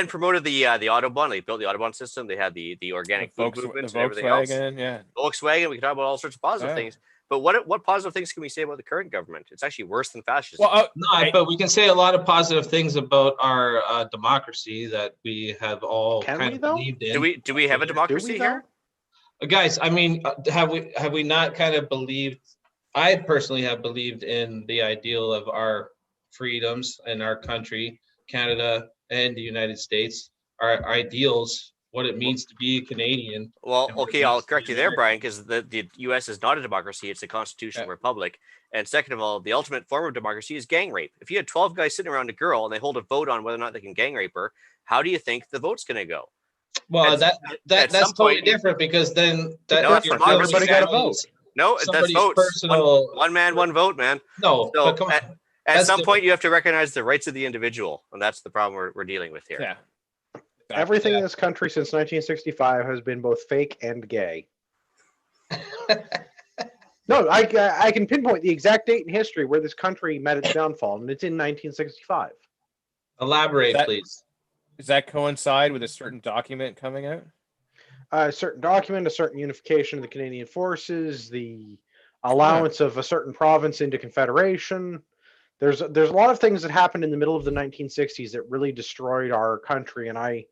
promoted the Autobahn. They built the Autobahn system. They had the organic food movement and everything else. Volkswagen. We can talk about all sorts of positive things. But what positive things can we say about the current government? It's actually worse than fascism. Well, but we can say a lot of positive things about our democracy that we have all believed in. Do we have a democracy here? Guys, I mean, have we not kind of believed? I personally have believed in the ideal of our freedoms and our country, Canada and the United States, our ideals, what it means to be a Canadian. Well, okay, I'll correct you there, Brian, because the U.S. is not a democracy. It's a constitutional republic. And second of all, the ultimate form of democracy is gang rape. If you had 12 guys sitting around a girl and they hold a vote on whether or not they can gang rape her, how do you think the vote's going to go? Well, that's totally different, because then everybody got a vote. No, that's votes. Personal... One man, one vote, man. No, so but come on. At some point, you have to recognize the rights of the individual, and that's the problem we're dealing with here. Yeah. Everything in this country since 1965 has been both fake and gay. No, I can pinpoint the exact date in history where this country met its downfall, and it's in 1965. Elaborate, please. Does that coincide with a certain document coming out? A certain document, a certain unification of the Canadian forces, the allowance of a certain province into confederation. There's a lot of things that happened in the middle of the 1960s that really destroyed our country, and I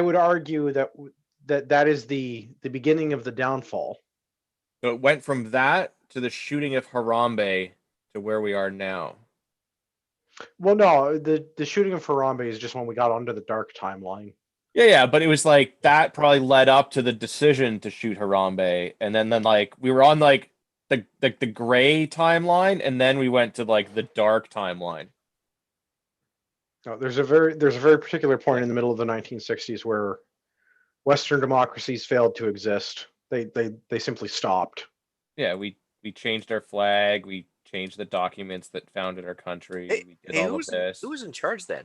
would argue that is the beginning of the downfall. So it went from that to the shooting of Harambe to where we are now. Well, no, the shooting of Harambe is just when we got onto the dark timeline. Yeah, but it was like that probably led up to the decision to shoot Harambe, and then like we were on like the gray timeline, and then we went to like the dark timeline. No, there's a very particular point in the middle of the 1960s where Western democracies failed to exist. They simply stopped. Yeah, we changed our flag. We changed the documents that founded our country. We did all of this. Who was in charge then?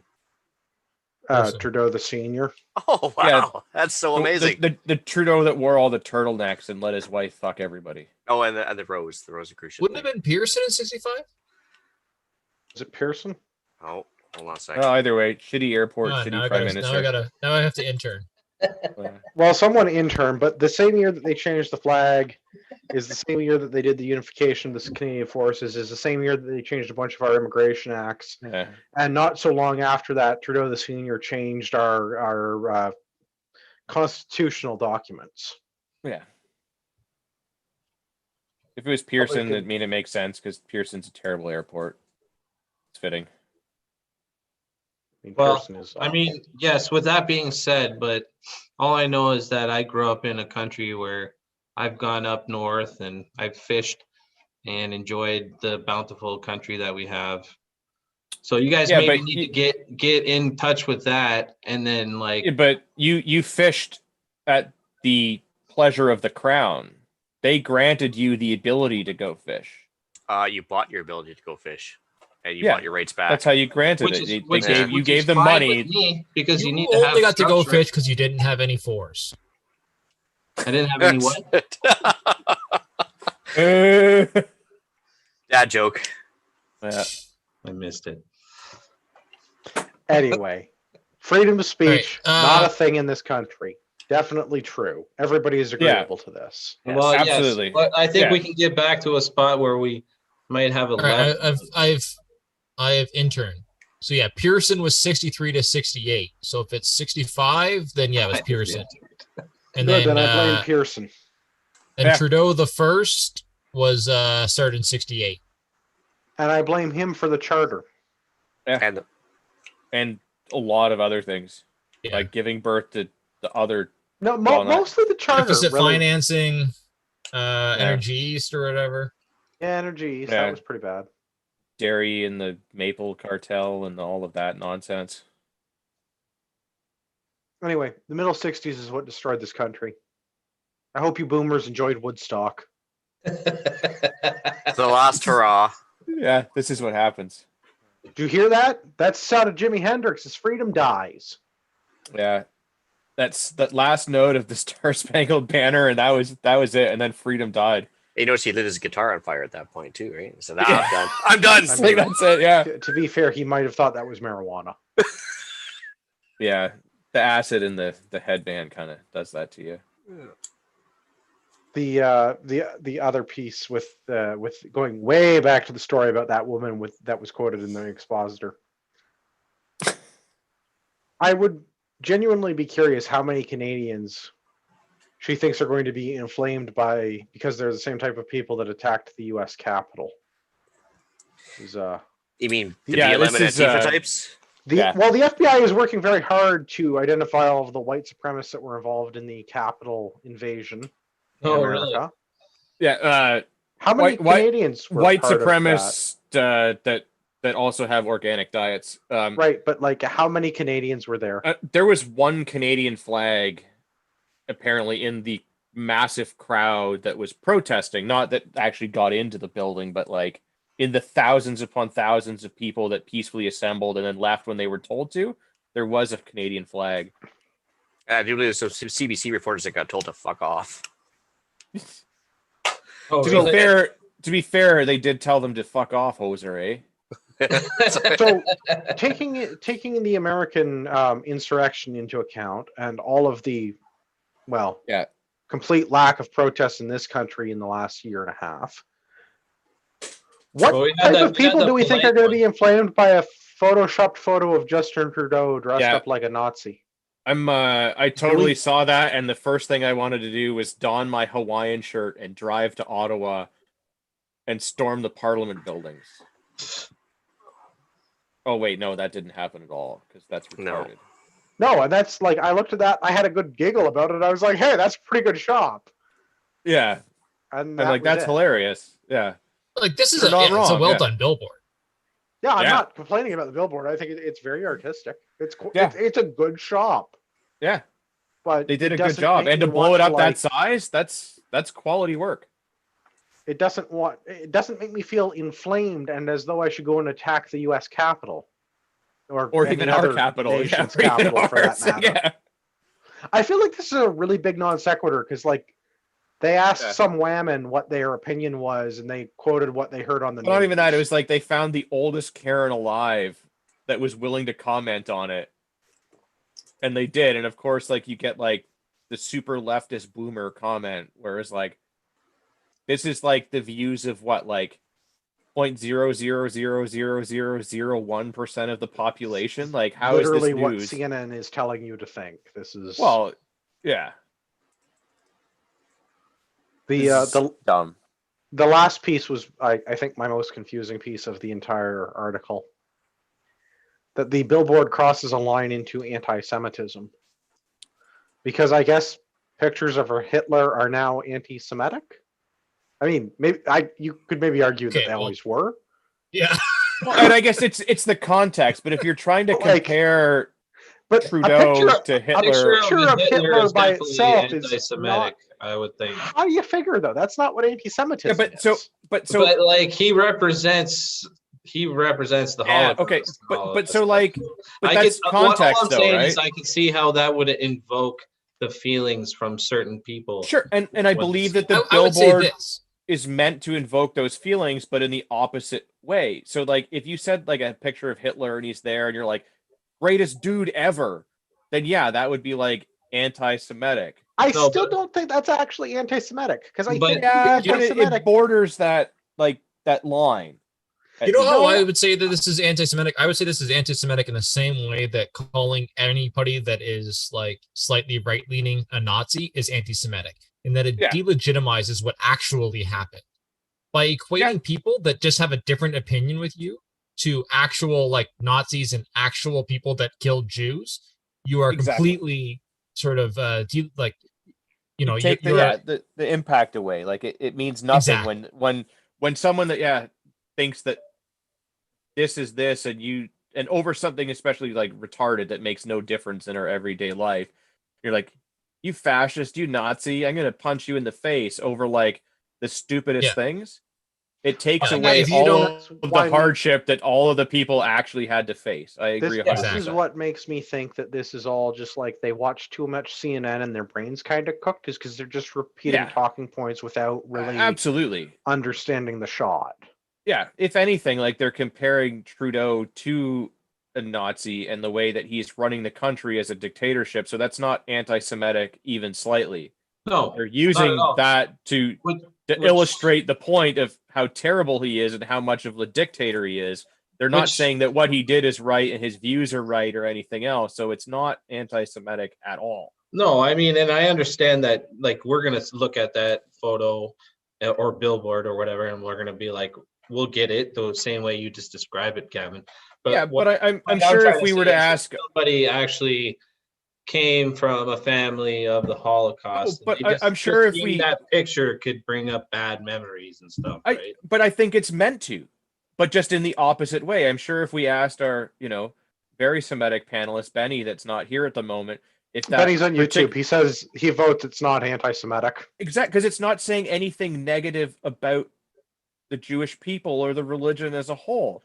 Trudeau the senior. Oh wow, Yeah. that's so amazing. The Trudeau that wore all the turtlenecks and let his wife fuck everybody. Oh, and the Rosicrucian. Wouldn't it have been Pearson in 65? Is it Pearson? Oh, hold on a second. Well, either way, shitty airport, shitty prime minister. Now I have to intern. Well, someone interned, but the same year that they changed the flag is the same year that they did the unification of the Canadian forces, is the same year that they changed a bunch of our immigration acts. Yeah. And not so long after that, Trudeau the senior changed our constitutional documents. Yeah. If it was Pearson, it made it make sense because Pearson's a terrible airport. It's fitting. Well, I mean, yes, with that being said, but all I know is that I grew up in a country where I've gone up north and I've fished and enjoyed the bountiful country that we have. So you guys maybe need to get in touch with that, and then like. Yeah, but you fished at the pleasure of the crown. They granted you the ability to go fish. You bought your ability to go fish. And you bought your rates back. That's how you granted it. You gave them money because you need to have only got to go fish because you didn't have any force. I didn't have any what? Dad joke. Yeah. I missed it. Anyway, freedom of speech, right, not a thing in this country. Definitely true. Everybody is agreeable to this. Yes, well, absolutely. Yes, but I think we can get back to a spot where we might have a. Right, I have interned. So yeah, Pearson was 63 to 68. So if it's 65, then yeah, it was Pearson. And then I blame Pearson. And Trudeau the first was started in 68. And I blame him for the charter. Yeah. And a lot of other things. Yeah. Like giving birth to the other. No, mostly the charter. Deficit financing, Energy East or whatever. Yeah, Energy East. That was pretty bad. Dairy and the Maple cartel and all of that nonsense. Anyway, the middle 60s is what destroyed this country. I hope you boomers enjoyed Woodstock. The last hurrah. Yeah, this is what happens. Did you hear that? That's the sound of Jimi Hendrix as freedom dies. Yeah. That's that last note of the Star Spangled Banner, and that was it, and then freedom died. You notice he lit his guitar on fire at that point too, right? So now I'm done. I'm done. I think that's it. Yeah. To be fair, he might have thought that was marijuana. Yeah, the acid in the headband kind of does that to you. The other piece with going way back to the story about that woman that was quoted in the expositor. I would genuinely be curious how many Canadians she thinks are going to be inflamed because they're the same type of people that attacked the U.S. Capitol. You mean the BLM and Antifa types? Well, the FBI is working very hard to identify all of the white supremacists that were involved in the Capitol invasion in America. Really? Yeah. How many Canadians were white part supremacists that also have organic diets? Right, but like how many Canadians were there? There was one Canadian flag apparently in the massive crowd that was protesting, not that actually got into the building, but like in the thousands upon thousands of people that peacefully assembled and then left when they were told to. There was a Canadian flag. I do believe some CBC reporters that got told to fuck off. To be fair, they did tell them to fuck off, hoser, eh? So taking the American insurrection into account and all of the complete lack of protests in this country in the last year and a half, what type of people do we think are going to be inflamed by a photoshopped photo of Justin Trudeau dressed up like a Nazi? I totally saw that, and the first thing I wanted to do was don my Hawaiian shirt and drive to Ottawa and storm the Parliament buildings. Oh wait, no, that didn't happen at all because that's retarded. No, and that's like I looked at that. I had a good giggle about it. I was like, "Hey, that's a pretty good shop." Yeah, and like that's hilarious. Yeah, like this is You're not it's a wrong, well done billboard. Yeah, I'm not complaining about the billboard. I think it's very artistic. It's a good shop. Yeah, but they did a good job, and to blow it up that size, that's quality work. It doesn't make me feel inflamed and as though I should go and attack the U.S. Capitol, or even our capital, nation's capital for that matter. Yeah. I feel like this is a really big non sequitur because, like, they asked some whammon what their opinion was, and they quoted what they heard on the news. Not even that; it was like they found the oldest Karen alive that was willing to comment on it, and they did. And of course, like you get like the super leftist boomer comment, whereas like. This is like the views of what, like 0.0000001% of the population. Like, how literally is this what news? CNN is telling you to think. This is yeah. The dumb. The last piece was, I think, my most confusing piece of the entire article. That the billboard crosses a line into anti-Semitism, because I guess pictures of Hitler are now anti-Semitic. I mean, you could maybe argue that they always were. Yeah. Well, and I guess it's the context, but if you're trying to compare Trudeau to Hitler, a picture of Hitler by itself is anti-Semitic, I would think. How do you figure though? That's not what anti-Semitism is. But like he represents the Holocaust. Okay, but that's context, all I'm though, saying right? is I can see how that would invoke the feelings from certain people. Sure, and I believe that the billboard is meant to invoke those feelings, but in the opposite way. So, like, if you said like a picture of Hitler and he's there, and you're like, greatest dude ever, then yeah, that would be like anti-Semitic. I still don't think that's actually anti-Semitic because I think it borders that line. You know how I would say that this is anti-Semitic? I would say this is anti-Semitic in the same way that calling anybody that is like slightly right-leaning a Nazi is anti-Semitic, in that it delegitimizes what actually happened. By equating people that just have a different opinion with you to actual like Nazis and actual people that killed Jews, you are completely sort of you take the impact away. Like it means nothing when someone that thinks that this is this and over something especially like retarded that makes no difference in our everyday life, you're like, you fascist, you Nazi, I'm gonna punch you in the face over like the stupidest things. It takes away all of the hardship that all of the people actually had to face. I agree. This is what makes me think that this is all just like they watch too much CNN and their brains kind of cooked, is because they're just repeating talking points without really understanding the shot. Yeah, if anything, like they're comparing Trudeau to a Nazi and the way that he's running the country as a dictatorship. So that's not anti-Semitic even slightly. No, they're using that to illustrate the point of how terrible he is and how much of a dictator he is. They're not saying that what he did is right and his views are right or anything else. So it's not anti-Semitic at all. No, I mean, and I understand that, like, we're going to look at that photo or billboard or whatever, and we're going to be like, we'll get it the same way you just describe it, Kevin. But I'm sure if we were to ask somebody actually came from a family of the Holocaust, but I'm sure if that picture could bring up bad memories and stuff, right? But I think it's meant to, but just in the opposite way. I'm sure if we asked our, very Semitic panelist Benny, that's not here at the moment, if that Benny's on YouTube, he says he votes it's not anti-Semitic. Exactly, because it's not saying anything negative about the Jewish people or the religion as a whole.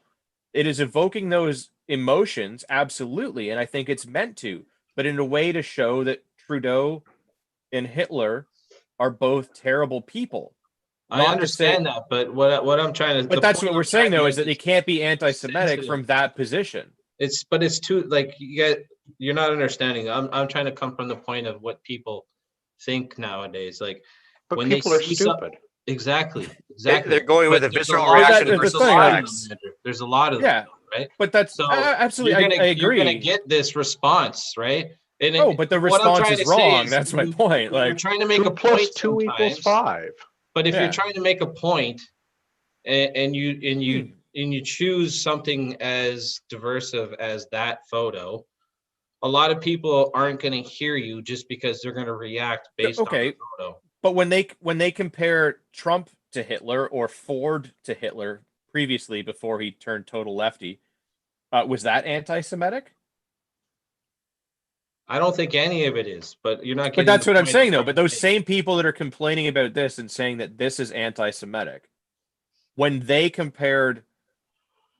It is evoking those emotions, absolutely, and I think it's meant to, but in a way to show that Trudeau and Hitler are both terrible people. I understand that, but what I'm trying to... But that's what we're saying, though, is that they can't be anti-Semitic from that position. It's too, like, you're not understanding. I'm trying to come from the point of what people think nowadays. Like, but when people are stupid. Exactly. They're going with a visceral reaction versus facts. There's a lot of them, right? But that's absolutely. I agree. You're going to get this response, right? But the response is wrong. That's my point. You're Like, trying to make 2 a plus point 2 equals sometimes, 5. but if Yeah. you're trying to make a point and you choose something as diversive as that photo, a lot of people aren't going to hear you just because they're going to react based on the photo. But when they compare Trump to Hitler or Ford to Hitler previously before he turned total lefty, was that anti-Semitic? I don't think any of it is, but you're not getting. But that's the what I'm point saying, though. I'm But trying those to make. same people that are complaining about this and saying that this is anti-Semitic, when they compared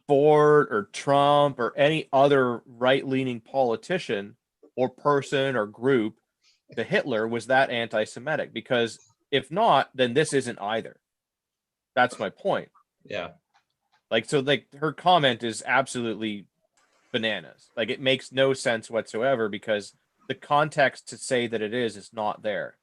Ford or Trump or any other right-leaning politician or person or group to Hitler, was that anti-Semitic? Because if not, then this isn't either. That's my point. Yeah. Like, so like her comment is absolutely bananas. Like, it makes no sense whatsoever because the context to say that it is not there.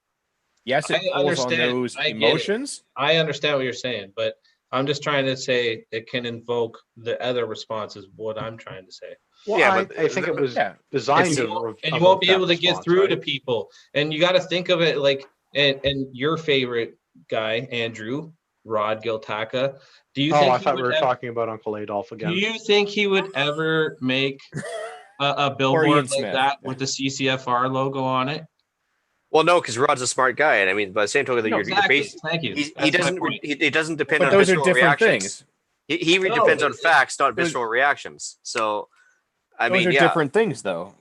Yes, it I pulls on understand. those I get it. emotions. I understand what you're saying, but I'm just trying to say it can invoke the other responses. What I'm trying to say. Well, Yeah, I but think it was Yeah. designed And to. you won't be able to get response, through right? to people, and you got to think of it like and your favorite guy, Andrew Rod Giltaca. Do you think I he thought we would were ever, talking about Uncle Adolf do again. you think he would ever make a Ian billboard like Smith. that with the CCFR logo on it? Well, no, because Rod's a smart guy, and I mean, by the same token, that you're Exactly. based, Thank you. he That's my doesn't point. he doesn't depend But on those are visceral different reactions. things. He No, depends on facts, not those- visceral reactions. So, I Those mean, are yeah, different things, though.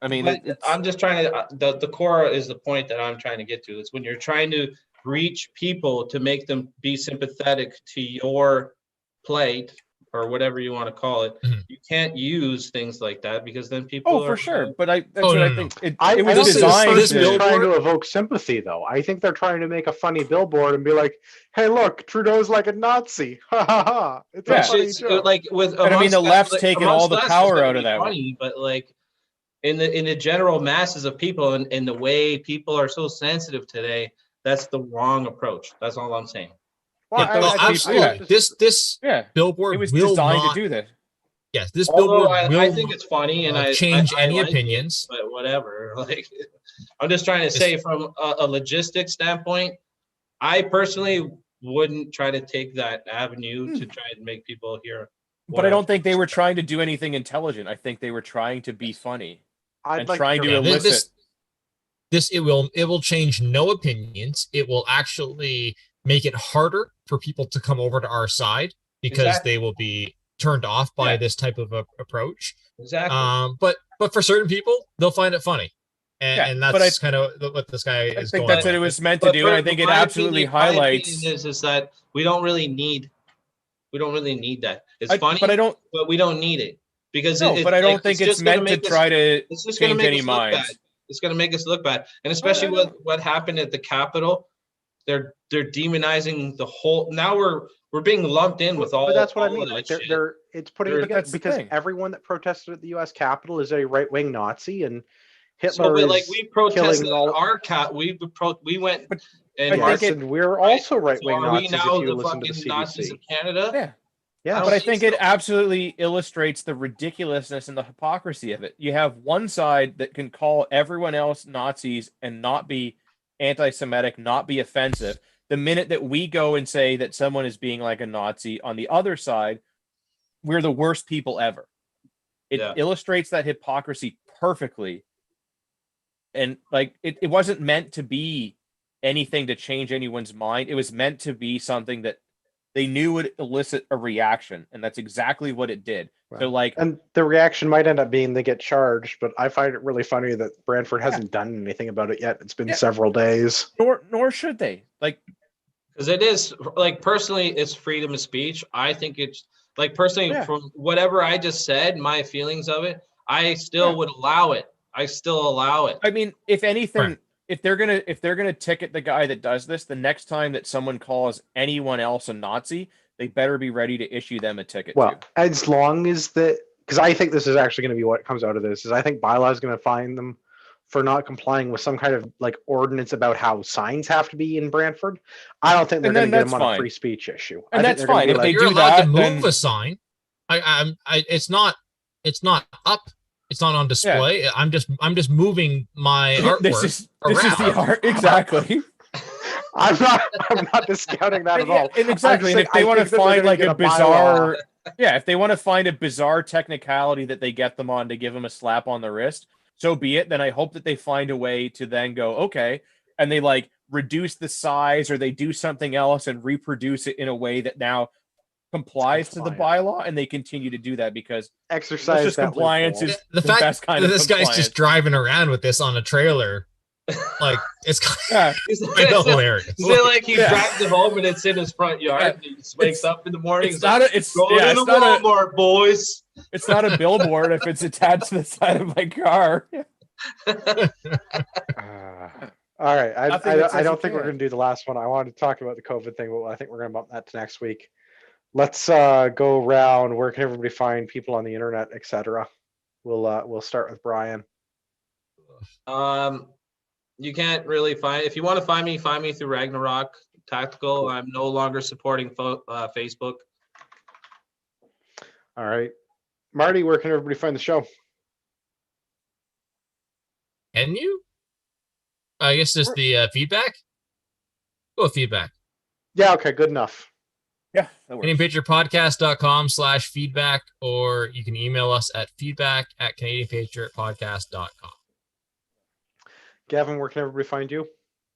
I mean, But I'm just trying to the core is the point that I'm trying to get to. It's when you're trying to reach people to make them be sympathetic to your plight or whatever you want to call it. Mhm. You can't use things like that because then people oh, are for sure. But that's Oh, what no, I no, think. It I was don't think designed this this person is to. trying to billboard- evoke sympathy, though. I think they're trying to make a funny billboard and be like, "Hey, look, Trudeau's like a Nazi." Ha ha ha! It's a Yeah. funny it's joke. like with And I mean, the amongst left's like, taken all amongst the us, it's power gonna out of be that. funny, but like in the general masses of people and in the way people are so sensitive today, that's the wrong approach. That's all I'm saying. Well, Yeah, those I think- absolutely. This Yeah, billboard it was will designed not. to do that. Yes, this Although billboard will I think it's funny and change I any like it, opinions. but whatever. Like, I'm just trying to say from a logistics standpoint, I personally wouldn't try to take that avenue to try and make people hear. But I don't think they were trying to do anything intelligent. I think they were trying to be funny I'd and like trying to Yeah, elicit. it will change no opinions. It will actually make it harder for people to come over to our side because Exactly. they will be turned off by Yeah. this type of approach. Exactly. But for certain people, they'll find it funny, and but that's kind of what this guy I is think going that's what with. it was meant to do, and I think it absolutely highlights. Is that we don't really need that. It's funny, But I don't. but we don't need it because No, but I don't think it's just gonna meant to make us- try to It's just going to change make any us look bad. minds. It's going to make us look bad, and especially I what happened at the Capitol. They're demonizing the whole. Now we're being lumped in with all. But that's what I all of mean. that Like shit. they're it's putting it But together that's the because thing. everyone that protested at the U.S. Capitol is a right-wing Nazi, and Hitler So, but is like we protested killing all. our cat. We went But and I think Yes, it- and we're also right-wing so are we Nazis now if you the listen to the fucking Nazis CDC. of Canada? Yeah. Yeah, But I don't think think it so. absolutely illustrates the ridiculousness and the hypocrisy of it. You have one side that can call everyone else Nazis and not be anti-Semitic, not be offensive. The minute that we go and say that someone is being like a Nazi, on the other side, we're the worst people ever. It Yeah. illustrates that hypocrisy perfectly. And like it wasn't meant to be anything to change anyone's mind. It was meant to be something that they knew would elicit a reaction, and that's exactly what it did. So like, and the reaction might end up being they get charged, but I find it really funny that Brantford hasn't done anything about it yet. It's been several days. nor should they. Like, Because it is like personally, it's freedom of speech. I think it's like personally Yeah. from whatever I just said, my feelings of it, I still would allow it. I still allow it. I mean, if anything, Right. if they're gonna ticket the guy that does this, the next time that someone calls anyone else a Nazi, they better be ready to issue them a ticket Well, too. as long as because I think this is actually going to be what comes out of this, is I think bylaw is going to fine them for not complying with some kind of like ordinance about how signs have to be in Brantford. I don't think they're And going then to get them that's on a fine. free speech issue. And I think that's they're gonna fine. be If like, they You're do allowed that, to move then a sign. It's not It's not on display. I'm just moving my artwork this is around. the art exactly. I'm not discounting that at all. And exactly. And if they want to find like a bizarre, if they want to find a bizarre technicality that they get them on to give them a slap on the wrist, so be it. Then I hope that they find a way to then go, okay, and they like reduce the size or they do something else and reproduce it in a way that now complies to the bylaw, and they continue to do that because exercise that compliance is the fact best kind that of this guy's just driving around with this on a trailer. Like it's kind of hilarious. Is it like he drives it home and it's in his front yard? And he just wakes up in the morning. It's not like, it's going to the Walmart, boys. It's not a billboard if it's attached to the side of my car. All right, I don't think we're going to do the last one. I wanted to talk about the COVID thing, but I think we're going to bump that to next week. Let's go around. Where can everybody find people on the internet, etc.? We'll start with Brian. You can't really find. If you want to find me through Ragnarok Tactical. I'm no longer supporting Facebook. All right, Marty, where can everybody find the show? Can you? I guess just the feedback. Go with feedback. Yeah. Okay. Good enough. Yeah. CanadianPatriotPodcast.com/feedback, or you can email us at feedback@CanadianPatriotPodcast.com. Gavin, where can everybody find you?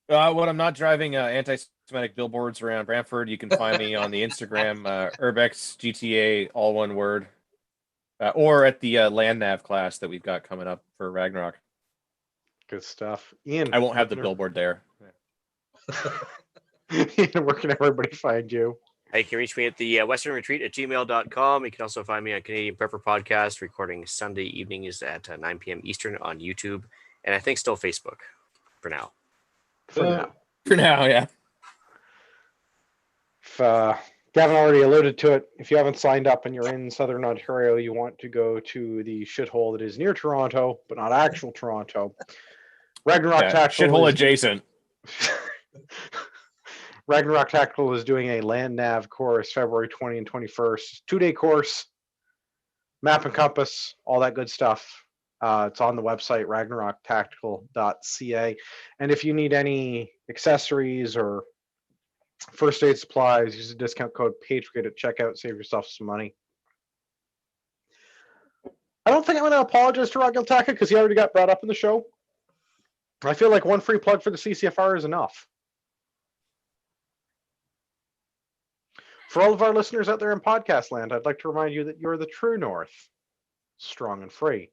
When I'm not driving anti-Semitic billboards around Brantford, you can find me on the Instagram, Urbex GTA, all one word, or at the land nav class that we've got coming up for Ragnarok. Good stuff. Ian, I won't have the billboard there. Ian, where can everybody find you? You can reach me at the westernretreat@gmail.com. You can also find me on Canadian Prepper Podcast, recording Sunday evenings at 9 p.m. Eastern on YouTube, and I think still Facebook for now. For now, yeah. If Gavin already alluded to it, if you haven't signed up and you're in Southern Ontario, you want to go to the shithole that is near Toronto, but not actual Toronto. Ragnarok Tactical. Shithole adjacent. Ragnarok Tactical is doing a land nav course February 20 and 21st. 2-day course, map and compass, all that good stuff. It's on the website, ragnaroktactical.ca. And if you need any accessories or first aid supplies, use the discount code Patriot at checkout, save yourself some money. I don't think I'm going to apologize to Ragil Taka because he already got brought up in the show. I feel like one free plug for the CCFR is enough. For all of our listeners out there in podcast land, I'd like to remind you that you're the true North, strong and free.